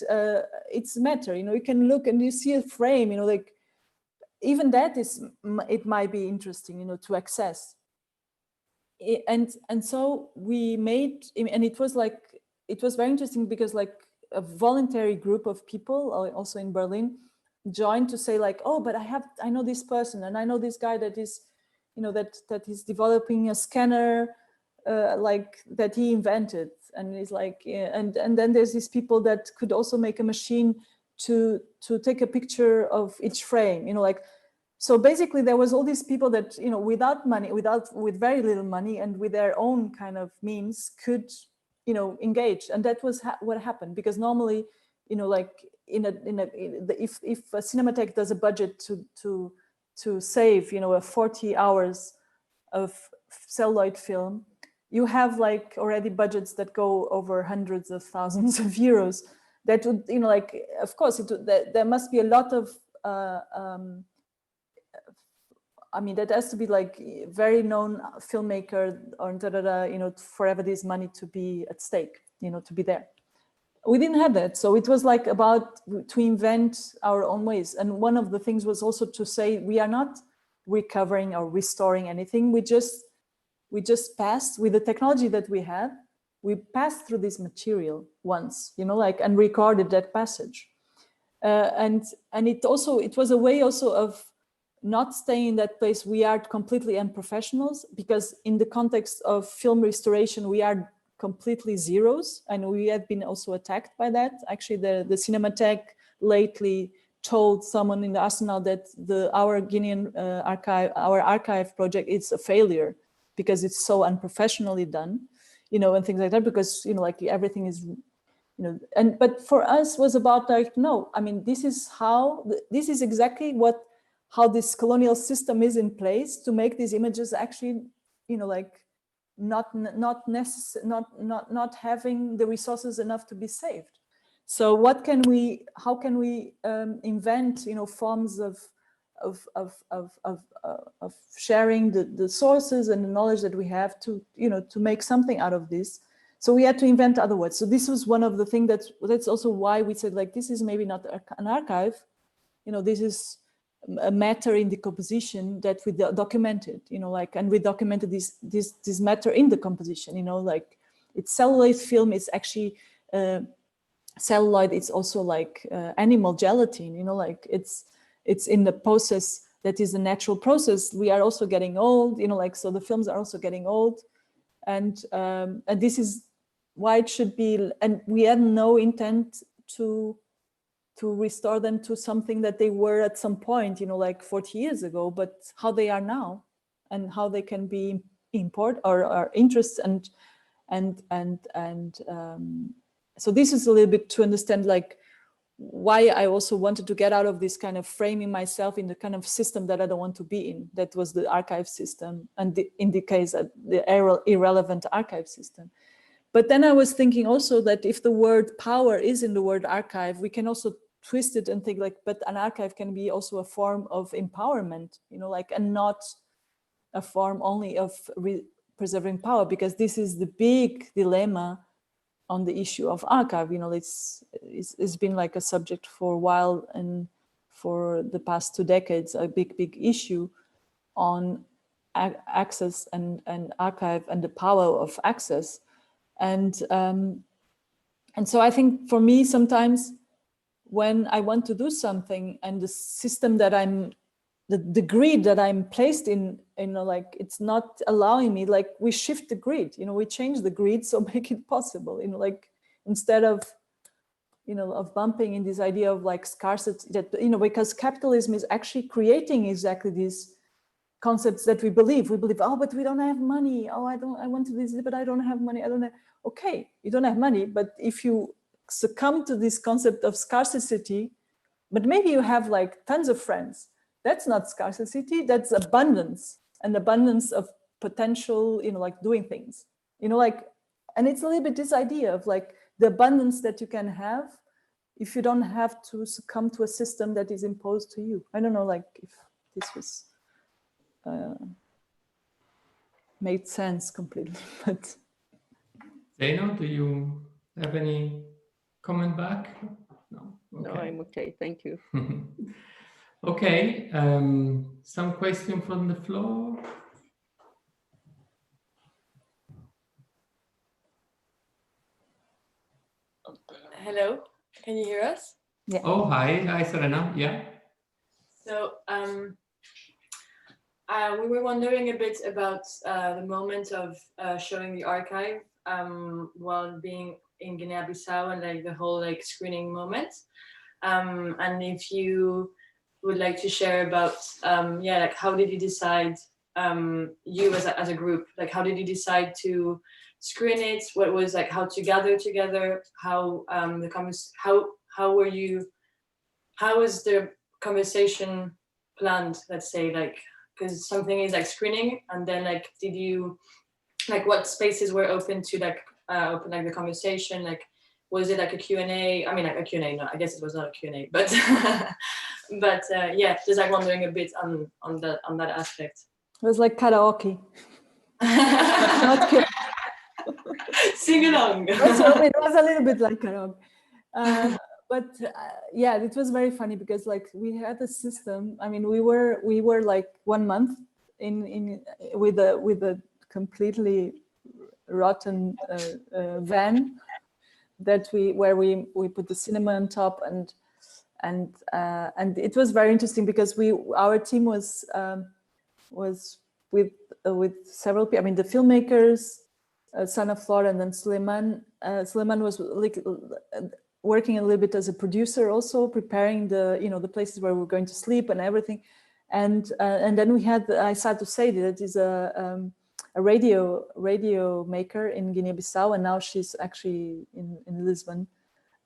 it's a matter. You can look and you see a frame. Like, even that it might be interesting. To access. And so we made, and it was very interesting because like a voluntary group of people, also in Berlin, join to say like, oh, but I know this person, and I know this guy that is, that is developing a scanner like that he invented, and it's like, and then there's these people that could also make a machine to take a picture of each frame, like. So basically, there was all these people that, without money, with very little money, and with their own kind of means, could, engage, and that was what happened. Because normally, like if a Cinematheque does a budget to save, 40 hours of celluloid film, you have like already budgets that go over hundreds of thousands of euros. That would, like, of course, there must be a lot of. I mean, that has to be like very known filmmaker or forever this money to be at stake, to be there. We didn't have that. So it was like about to invent our own ways. And one of the things was also to say, we are not recovering or restoring anything. We just passed with the technology that we had. We passed through this material once, and recorded that passage. And it was a way also of not staying in that place. We are completely unprofessionals, because in the context of film restoration, we are completely zeros, and we have been also attacked by that. Actually, the Cinematheque lately told someone in the Arsenal that our Guinean our archive project is a failure because it's so unprofessionally done, and things like that, because like everything is, but for us was about like, no, I mean, this is exactly how this colonial system is in place to make these images actually, like not having the resources enough to be saved. So how can we invent, forms of sharing the sources and the knowledge that we have to make something out of this. So we had to invent other words. So this was one of the things that's also why we said, like, this is maybe not an archive, this is a matter in decomposition that we documented, and we documented this matter in the composition, like it's celluloid film, it's actually celluloid, it's also like animal gelatin, like it's in the process that is a natural process. We are also getting old, like, so the films are also getting old, and this is why it should be, and we had no intent to restore them to something that they were at some point, like 40 years ago, but how they are now, and how they can be import or interest, and so this is a little bit to understand like why I also wanted to get out of this kind of framing myself in the kind of system that I don't want to be in. That was the archive system, and in the case the irrelevant archive system. But then I was thinking also that if the word power is in the word archive, we can also twist it and think like, but an archive can be also a form of empowerment, like, and not a form only of preserving power, because this is the big dilemma on the issue of archive. It's been like a subject for a while, and for the past 2 decades, a big issue on access and archive and the power of access. And so I think for me, sometimes when I want to do something and the system that the grid that I'm placed in, like it's not allowing me, like we shift the grid, we change the grid, so make it possible, like instead of, of bumping in this idea of like scarcity, that, because capitalism is actually creating exactly these concepts that we believe, oh, but we don't have money. Oh, I want to do this, but I don't have money. I don't have, okay, you don't have money, but if you succumb to this concept of scarcity, but maybe you have like tons of friends, that's not scarcity, that's abundance, and abundance of potential, like doing things, like, and it's a little bit this idea of like the abundance that you can have if you don't have to succumb to a system that is imposed to you. I don't know, like if this was made sense completely, but. Zeno, do you have any comment back? No. Okay. No, I'm okay. Thank you. Okay. Some question from the floor. Hello, can you hear us? Yeah. Oh, hi, Serena. Yeah. So we were wondering a bit about the moment of showing the archive while being in Guinea-Bissau and like the whole like screening moment. And if you would like to share about, yeah, like how did you decide, you as a group, like how did you decide to screen it? What was like how to gather together? How how was the conversation planned? Let's say like, because something is like screening, and then like did you like what spaces were open to like open like the conversation? Like was it like a Q&A? I mean like a Q&A, no, I guess it was not a Q&A, but but yeah, just like wondering a bit on that aspect. It was like karaoke. Not Q&A. Sing along. Also, it was a little bit like karaoke. But yeah, it was very funny because like we had a system. I mean, we were like 1 month in with a completely rotten van that where we put the cinema on top, and it was very interesting because our team was with several people. I mean, the filmmakers, Sana Flora, and then Suleiman. Suleiman was like working a little bit as a producer, also preparing the places where we're going to sleep and everything, and then we had, I sad to say that is a radio maker in Guinea-Bissau, and now she's actually in Lisbon,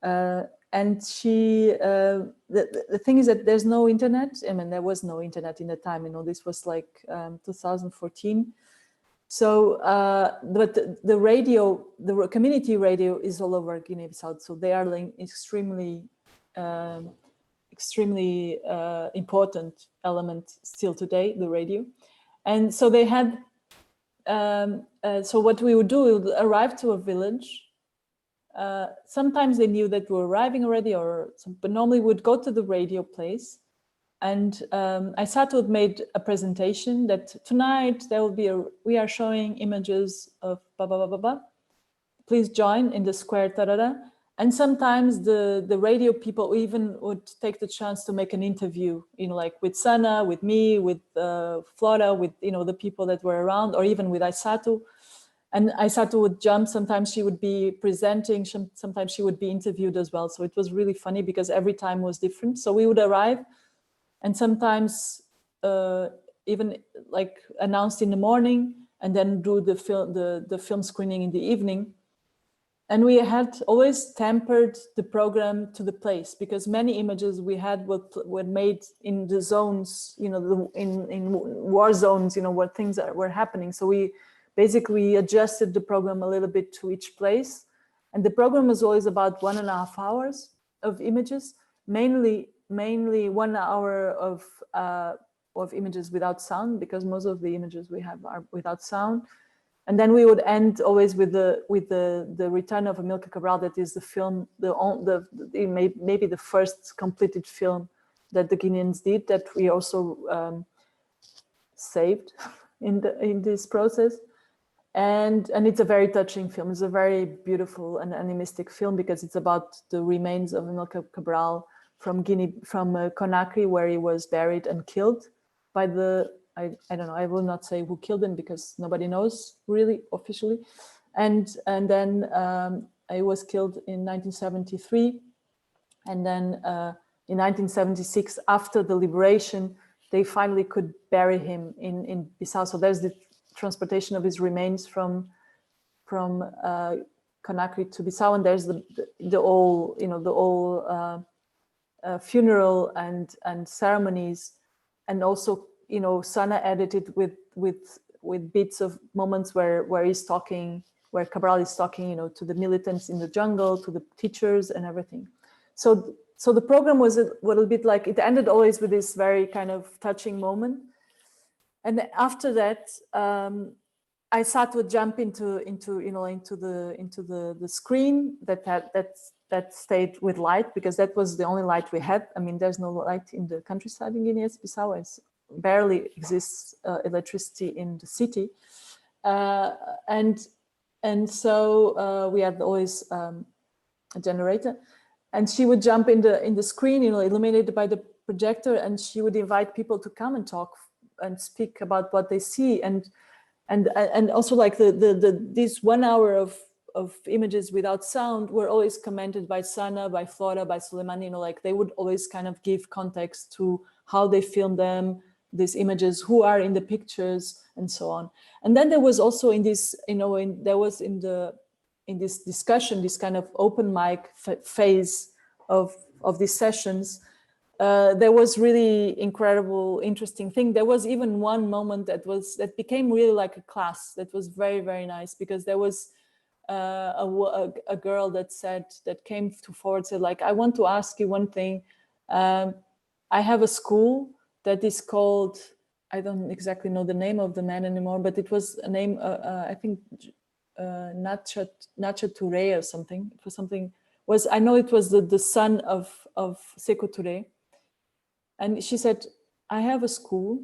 and she the thing is that there's no internet. I mean, there was no internet in the time, this was like 2014. So, but the radio, the community radio is all over Guinea-Bissau. So they are like extremely important element still today, the radio. And so they had, so what we would do, we would arrive to a village. Sometimes they knew that we were arriving already, but normally we'd go to the radio place. And Aisato had made a presentation that tonight there will be we are showing images of blah, blah, blah, blah, blah. Please join in the square, tarara. And sometimes the radio people even would take the chance to make an interview, like with Sana, with me, with Flora, with, the people that were around, or even with Aisato. And Aisato would jump. Sometimes she would be presenting, sometimes she would be interviewed as well. So it was really funny because every time was different. So we would arrive, and sometimes even like announced in the morning, and then do the film screening in the evening. And we had always tempered the program to the place, because many images we had were made in the zones, in war zones, where things were happening. So we basically adjusted the program a little bit to each place. And the program was always about 1.5 hours of images, mainly 1 hour of images without sound, because most of the images we have are without sound. And then we would end always with the return of Amilcar Cabral. That is the film, maybe the first completed film that the Guineans did, that we also saved in this process. And it's a very touching film. It's a very beautiful and animistic film, because it's about the remains of Amilcar Cabral from Conakry, where he was buried and killed by I don't know, I will not say who killed him, because nobody knows really officially. And then he was killed in 1973. And then in 1976, after the liberation, they finally could bury him in Bissau. So there's the transportation of his remains from Conakry to Bissau, and there's the whole funeral and ceremonies, and also Sana edited with bits of moments where he's talking, where Cabral is talking, to the militants in the jungle, to the teachers and everything. So the program was a little bit like, it ended always with this very kind of touching moment. And after that, Aisato would jump into the screen that stayed with light, because that was the only light we had. I mean, there's no light in the countryside in Guinea-Bissau. It barely exists electricity in the city, and so we had always a generator, and she would jump in the screen, illuminated by projector, and she would invite people to come and talk and speak about what they see, and also like this 1 hour of images without sound were always commented by Sana, by Flora, by Suleimani. You know, like they would always kind of give context to how they filmed them, these images, who are in the pictures, and so on. And then there was also in this, you know, in this discussion, this kind of open mic phase of these sessions, there was really incredible, interesting thing. There was even one moment that became really like a class. That was very, very nice, because there was a girl that came forward, said like, I want to ask you one thing. I have a school that is called, I don't exactly know the name of the man anymore, but it was a name, I think Nacha Touré or something. It was something, I know it was the son of Sékou Touré. And she said, I have a school,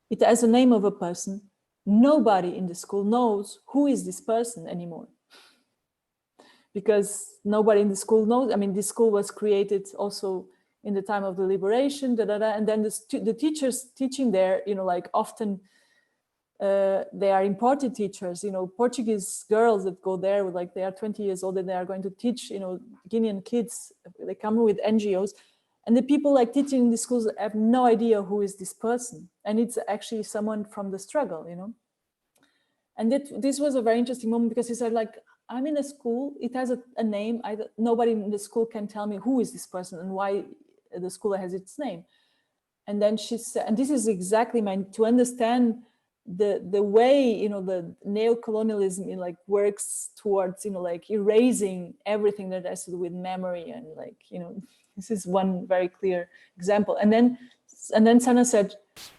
it has a name of a person. Nobody in the school knows who is this person anymore. Because nobody in the school knows. I mean, this school was created also in the time of the liberation, and then the teachers teaching there, you know, like often they are imported teachers, you know, Portuguese girls that go there, like they are 20 years old and they are going to teach, you know, Guinean kids. They come with NGOs, and the people like teaching in the schools have no idea who is this person. And it's actually someone from the struggle, you know. And this was a very interesting moment, because he said like, I'm in a school, it has a name, nobody in the school can tell me who is this person and why the school has its name. And then she said, and this is exactly to understand the way, you know, the neo-colonialism, you know, like works towards, you know, like erasing everything that has to do with memory, and like, you know, this is one very clear example. And then Sana said,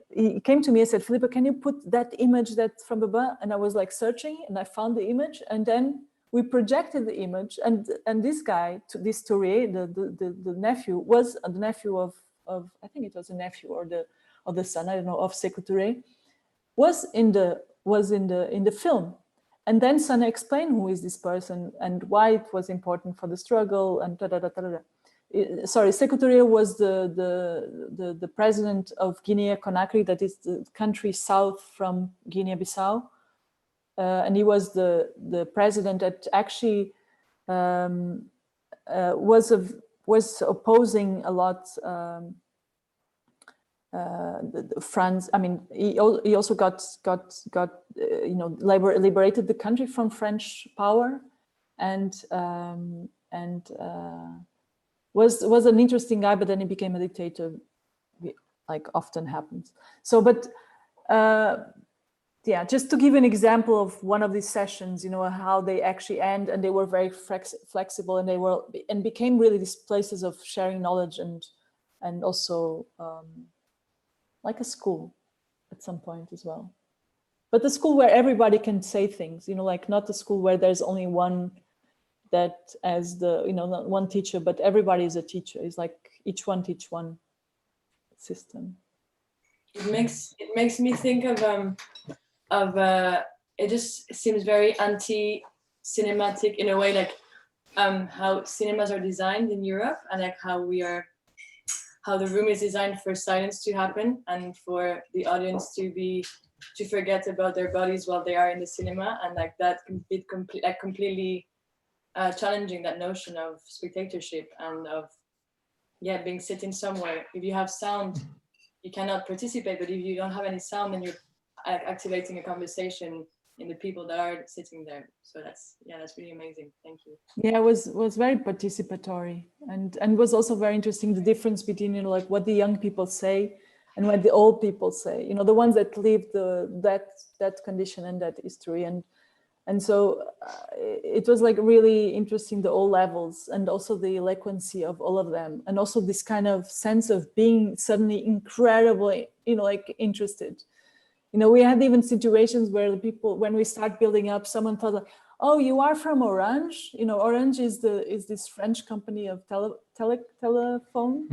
he came to me and said, Filipa, can you put that image that from Baba? And I was like searching, and I found the image, and then we projected the image, and this guy, this Touré, the nephew, was the nephew of I think it was a nephew or the son, I don't know, of Sékou Touré, was in the film. And then Sana explained who is this person and why it was important for the struggle, and sorry, Sékou Touré was the president of Guinea-Conakry, that is the country south from Guinea-Bissau. And he was the president that actually was opposing a lot France. I mean, he also got you know, liberated the country from French power, and was an interesting guy, but then he became a dictator, like often happens. So, but yeah, just to give an example of one of these sessions, you know, how they actually end, and they were very flexible, and became really these places of sharing knowledge, and also like a school at some point as well. But the school where everybody can say things, you know, like not the school where there's only one that as the, you know, not one teacher, but everybody is a teacher. It's like each one teach one system. It makes me think of it just seems very anti-cinematic in a way, like how cinemas are designed in Europe, and like how the room is designed for silence to happen and for the audience to forget about their bodies while they are in the cinema, and like that can be completely challenging that notion of spectatorship and of being sitting somewhere. If you have sound, you cannot participate, but if you don't have any sound, then you're activating a conversation in the people that are sitting there. So that's really amazing. Thank you. Yeah, it was very participatory, and was also very interesting, the difference between, you know, like what the young people say and what the old people say, you know, the ones that lived that condition and that history, and so it was like really interesting, the all levels, and also the eloquency of all of them, and also this kind of sense of being suddenly incredibly, you know, like interested. You know, we had even situations where the people, when we start building up, someone thought, like, oh, you are from Orange? You know, Orange is this French company of telephone.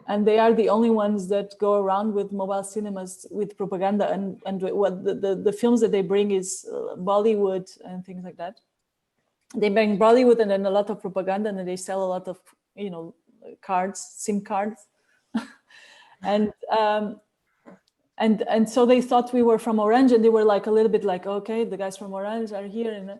And they are the only ones that go around with mobile cinemas with propaganda, and what the films that they bring is Bollywood and things like that. They bring Bollywood and then a lot of propaganda, and then they sell a lot of, you know, cards, SIM cards. And so they thought we were from Orange, and they were like a little bit like, okay, the guys from Orange are here,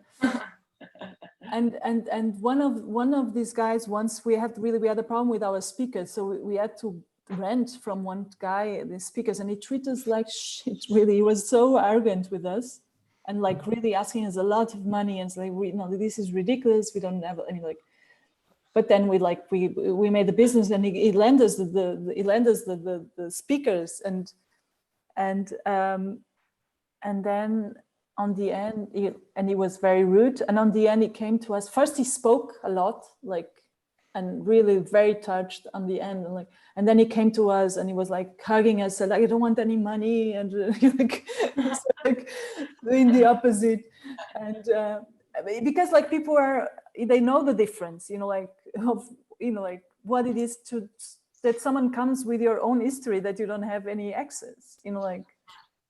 and one of these guys, once we had a problem with our speakers, so we had to rent from one guy the speakers, and he treated us like shit. Really, he was so arrogant with us, and like really asking us a lot of money, and it's like, this is ridiculous. We don't have any like. But then we made the business, and he lent us the speakers, and then on the end, he was very rude. And on the end, he came to us. First, he spoke a lot, and really very touched on the end, and then he came to us, and he was like hugging us, said, "I don't want any money," and like doing the opposite. And because like people they know the difference, like what it is that someone comes with your own history that you don't have any access,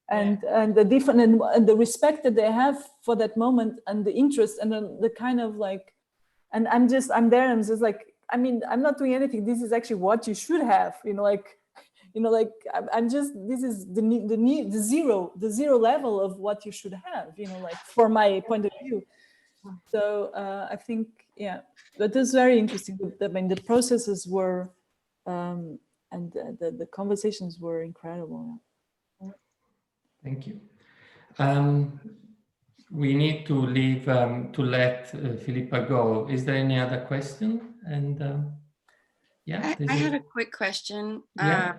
and the different and the respect that they have for that moment, and the interest, and the kind of like, and I'm just like, I mean, I'm not doing anything. This is actually what you should have, I'm just, this is the zero level of what you should have, for my point of view. So I think, but it's very interesting. I mean, the processes were, and the conversations were incredible. Thank you. We need to leave to let Filipa go. Is there any other question? And I had a quick question. Yeah.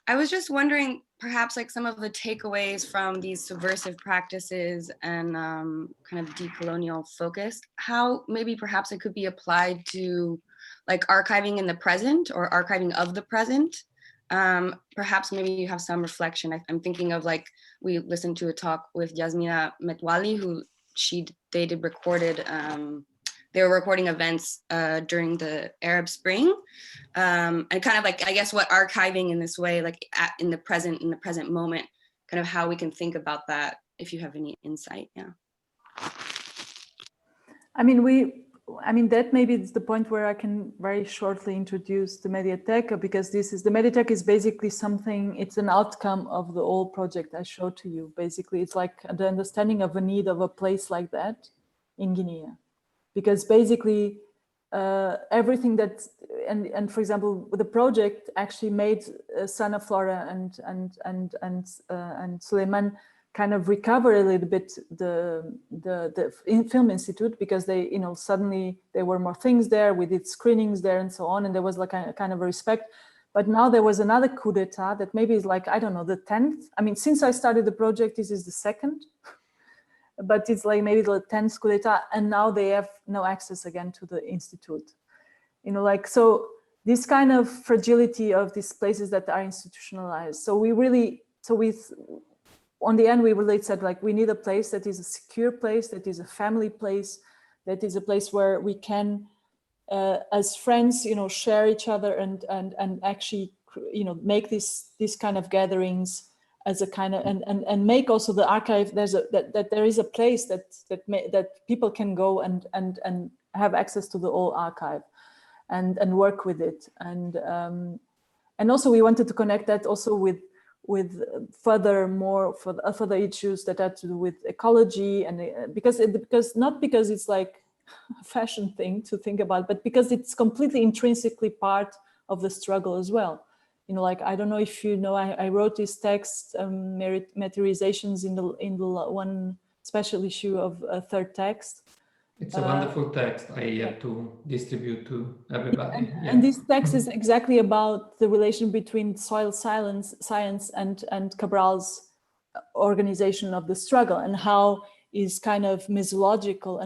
I was just wondering, perhaps like some of the takeaways from these subversive practices and kind of decolonial focus, how maybe perhaps it could be applied to like archiving in the present or archiving of the present. Perhaps maybe you have some reflection. I'm thinking of like, we listened to a talk with Yasmina Metwali, who they were recording events during the Arab Spring, and kind of like, I guess what archiving in this way, like in the present moment, kind of how we can think about that, if you have any insight. I mean, that maybe it's the point where I can very shortly introduce the Mediateca, because the Mediateca is basically something, it's an outcome of the old project I showed to you. Basically, it's like the understanding of a need of a place like that in Guinea. Because basically everything that, and for example, the project actually made Sana Flora and Suleiman kind of recover a little bit the Film Institute, because they, suddenly there were more things there, we did screenings there and so on, and there was like a kind of a respect. But now there was another coup d'etat that maybe is like, I don't know, the 10th. I mean, since I started the project, this is the 2nd. But it's like maybe the 10th coup d'etat, and now they have no access again to the institute. So this kind of fragility of these places that are institutionalized. So on the end, we really said like, we need a place that is a secure place, that is a family place, that is a place where we can, as friends, share each other and actually, make these kind of gatherings as a kind of, and make also the archive, that there is a place that people can go and have access to the whole archive and work with it. And also we wanted to connect that also with further issues that had to do with ecology, and because it's like a fashion thing to think about, but because it's completely intrinsically part of the struggle as well. Like, I don't know if you know, I wrote this text, Materializations, in the one special issue of Third Text. It's a wonderful text. I have to distribute to everybody. And this text is exactly about the relation between soil science and Cabral's organization of the struggle, and how is kind of mesological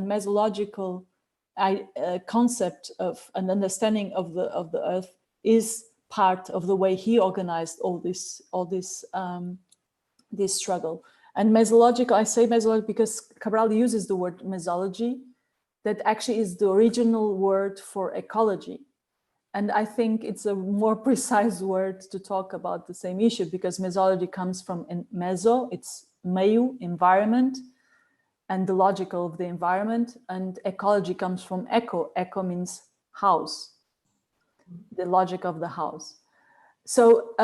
concept of an understanding of the earth is part of the way he organized all this struggle. And mesological, I say mesological because Cabral uses the word mesology, that actually is the original word for ecology. And I think it's a more precise word to talk about the same issue, because mesology comes from meso, it's meu, environment, and the logical of the environment, and ecology comes from eco. Eco means house, the logic of the house. So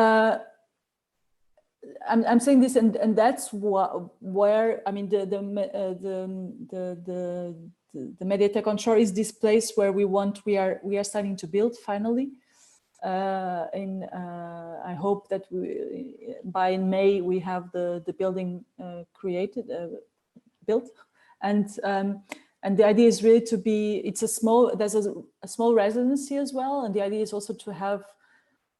I'm saying this, and that's where I mean the Mediatek on Shore is this place where we are starting to build finally. I hope that by May we have the building built, and the idea is really to be. There's a small residency as well, and the idea is also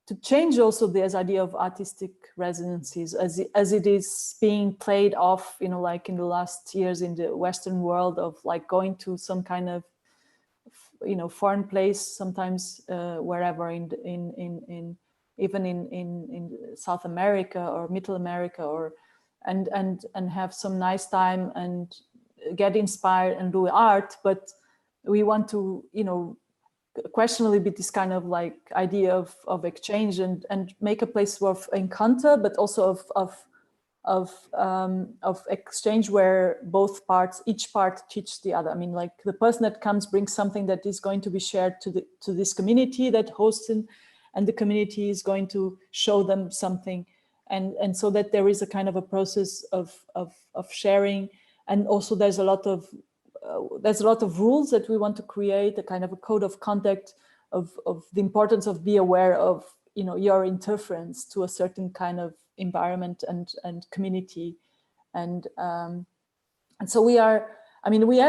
to change also this idea of artistic residencies as it is being played off, like in the last years in the Western world, of like going to some kind of foreign place, sometimes wherever in even in South America or Middle America, and have some nice time and get inspired and do art. But we want to question a little bit this kind of like idea of exchange and make a place of encounter, but also of exchange where each part teaches the other. I mean, like the person that comes brings something that is going to be shared to this community that hosts him, and the community is going to show them something, and so that there is a kind of a process of sharing. And also there's a lot of rules that we want to create, a kind of a code of conduct of the importance of be aware of your interference to a certain kind of environment and community, and so we have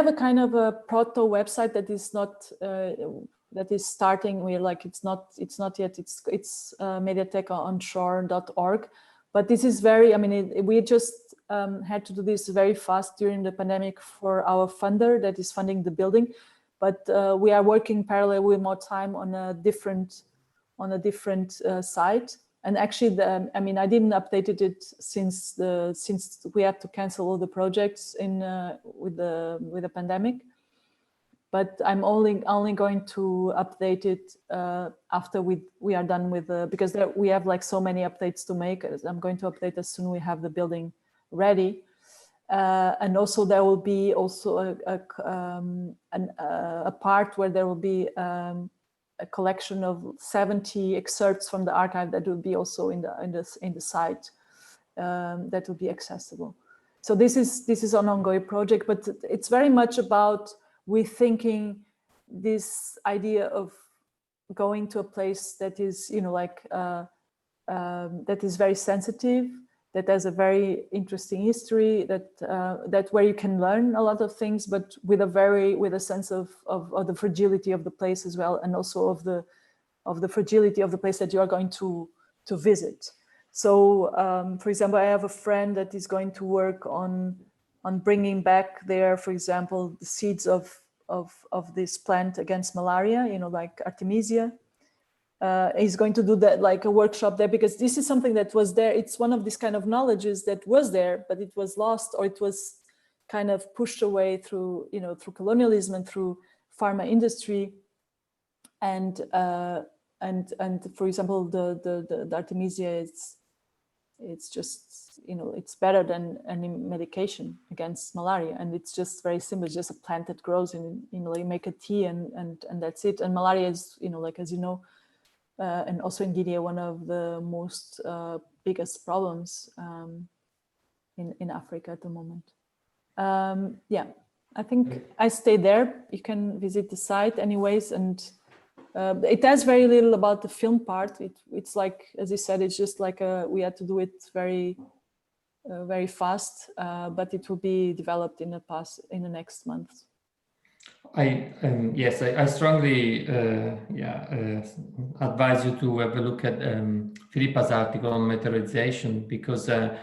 a kind of a proto website that is not that is starting. We're like it's not yet, it's mediatekonshore.org, but this is very, we just had to do this very fast during the pandemic for our funder that is funding the building, but we are working parallel with more time on a different site. And actually, I didn't update it since we had to cancel all the projects with the pandemic. But I'm only going to update it after we are done with because we have like so many updates to make. I'm going to update as soon as we have the building ready, and also there will be also a part where there will be a collection of 70 excerpts from the archive that will be also in the site that will be accessible. So this is an ongoing project, but it's very much about rethinking this idea of going to a place that is that is very sensitive, that has a very interesting history, that where you can learn a lot of things, but with a sense of the fragility of the place as well, and also of the fragility of the place that you are going to visit. So, for example, I have a friend that is going to work on bringing back there, for example, the seeds of this plant against malaria, like Artemisia. He's going to do that, like a workshop there, because this is something that was there. It's one of these kind of knowledges that was there, but it was lost, or it was kind of pushed away through colonialism and through pharma industry. And for example, the Artemisia, it's just, it's better than any medication against malaria. And it's just very simple. It's just a plant that grows in, you make a tea and that's it. And malaria is, like, as you know, and also in Guinea, one of the most biggest problems in Africa at the moment. Yeah, I think I stay there. You can visit the site anyways, and it has very little about the film part. It's like, as you said, it's just like we had to do it very fast, but it will be developed in the next month. Yes, I strongly advise you to have a look at Filipa's article on meteorization, because the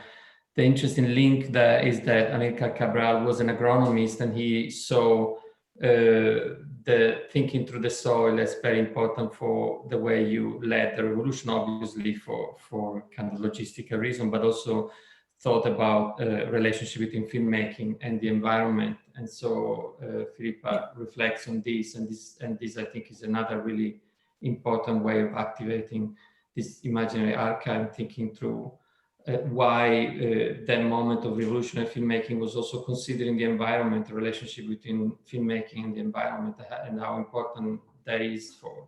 interesting link there is that Amilcar Cabral was an agronomist, and he saw the thinking through the soil as very important for the way you led the revolution, obviously for kind of logistical reason, but also thought about relationship between filmmaking and the environment. And so Filipa reflects on this, and this I think is another really important way of activating this imaginary archive, thinking through why that moment of revolutionary filmmaking was also considering the environment, the relationship between filmmaking and the environment, and how important that is for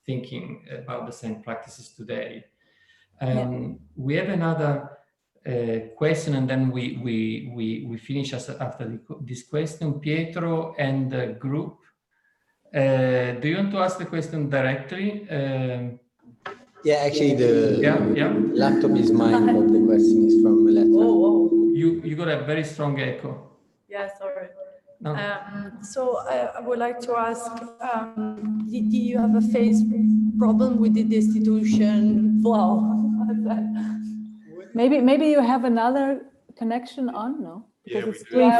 thinking about the same practices today. We have another question, and then we finish after this question. Pietro and the group. Do you want to ask the question directly? Yeah, actually, the laptop is mine, but the question is from Meletra. Oh. You got a very strong echo. Yeah, sorry. No. So I would like to ask, did you have a face problem with the institution? Wow. Maybe you have another connection on, no? Because it's doing Yeah,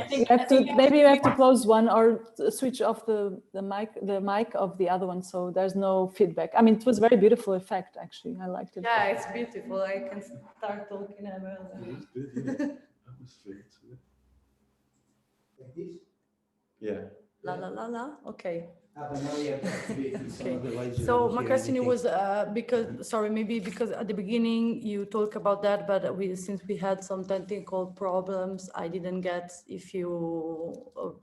feedback. Maybe You have to close one or switch off the mic of the other one, so there's no feedback. I mean, it was a very beautiful effect, actually. I liked it. Yeah, it's beautiful. I can start talking about it. Like this? Yeah. La la la la. Okay. Okay. So my question was because at the beginning you talk about that, but since we had some technical problems, I didn't get if you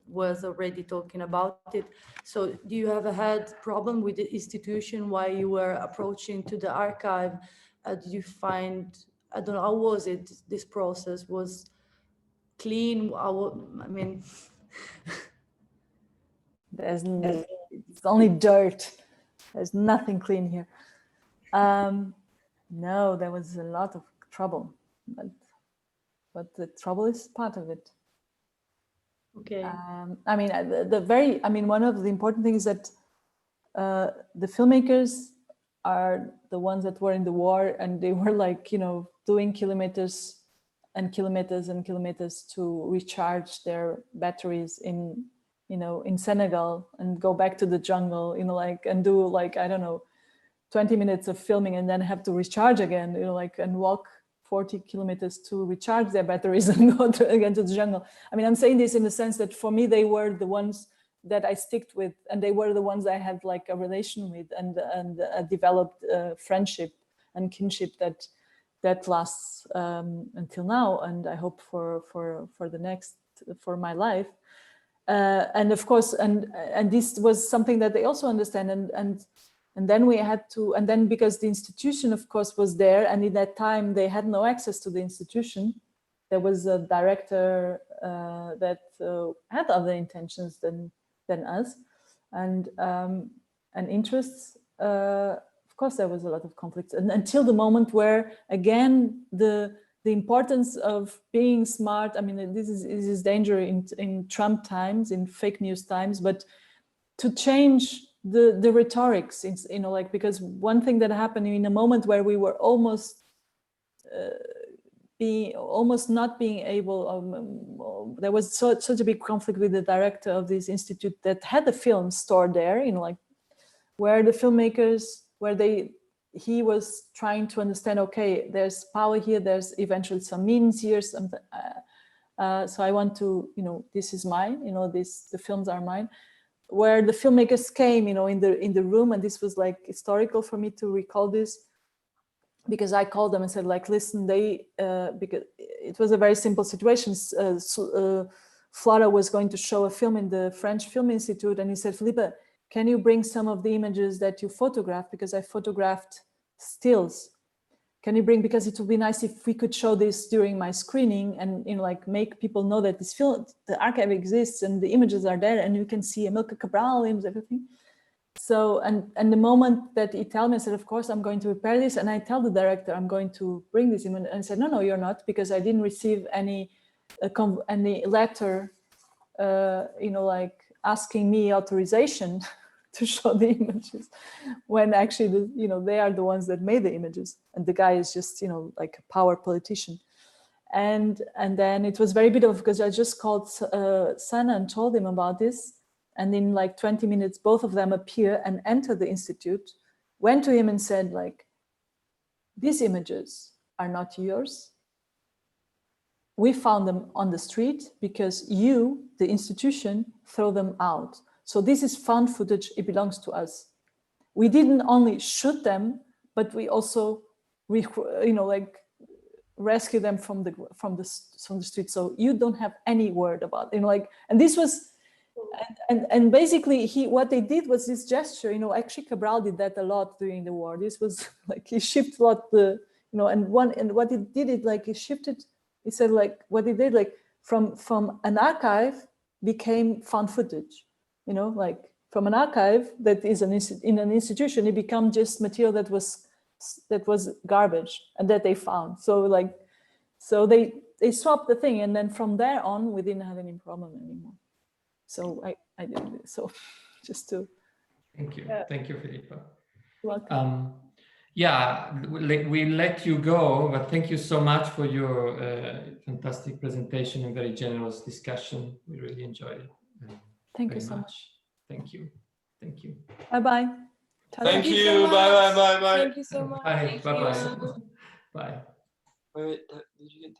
was already talking about it. So do you have had problem with the institution while you were approaching to the archive? Did you find, I don't know, how was it? This process was clean. I mean. It's only dirt. There's nothing clean here. No, there was a lot of trouble, but the trouble is part of it. Okay. I mean, one of the important things is that the filmmakers are the ones that were in the war, and they were like, doing kilometers and kilometers and kilometers to recharge their batteries in Senegal and go back to the jungle, and do I don't know, 20 minutes of filming and then have to recharge again, and walk 40 kilometers to recharge their batteries and go again to the jungle. I mean, I'm saying this in the sense that for me, they were the ones that I sticked with, and they were the ones I had a relation with and developed friendship and kinship that lasts until now, and I hope for my life. And of course, and this was something that they also understand, and then we had to, and then because the institution, of course, was there, and in that time they had no access to the institution. There was a director that had other intentions than us, and interests. Of course, there was a lot of conflicts, and until the moment where again the importance of being smart. I mean, this is danger in Trump times, in fake news times, but to change the rhetorics, because one thing that happened in a moment where we were almost not being able, there was such a big conflict with the director of this institute that had the film stored there, where the filmmakers, he was trying to understand, okay, there's power here, there's eventually some means here, so I want to, this is mine, the films are mine. Where the filmmakers came, in the room, and this was historical for me to recall this, because I called them and said, listen, because it was a very simple situation. Flora was going to show a film in the French Film Institute, and he said, Filipa, can you bring some of the images that you photographed? Because I photographed stills. Can you bring, because it would be nice if we could show this during my screening and make people know that this film, the archive exists and the images are there and you can see Amilcar Cabral, everything. So, and the moment that he told me, I said, of course, I'm going to prepare this. And I tell the director, I'm going to bring this image. And I said, no, you're not, because I didn't receive any letter, asking me authorization to show the images, when actually, they are the ones that made the images, and the guy is just, a power politician. And then it was very bitter, because I just called Sana and told him about this, and in 20 minutes, both of them appear and enter the institute, went to him and said, these images are not yours. We found them on the street because you, the institution, throw them out. So this is found footage, it belongs to us. We didn't only shoot them, but we also, rescue them from the street. So you don't have any word about it. And this was and basically what they did was this gesture, actually Cabral did that a lot during the war. This was like, he shifted a lot and what he did like, he shifted, he said like, what he did like from an archive became found footage, like from an archive that is in an institution, it became just material that was garbage and that they found. So they swapped the thing, and then from there on, we didn't have any problem anymore. So I did it. So just to. Thank you, Filipa. Welcome. Yeah, we let you go, but thank you so much for your fantastic presentation and very generous discussion. We really enjoyed it. Thank you so much. Thank you. Thank you. Bye-bye. Thank you. Bye. Thank you so much. Bye. Bye. Bye. Bye. Wait, did you get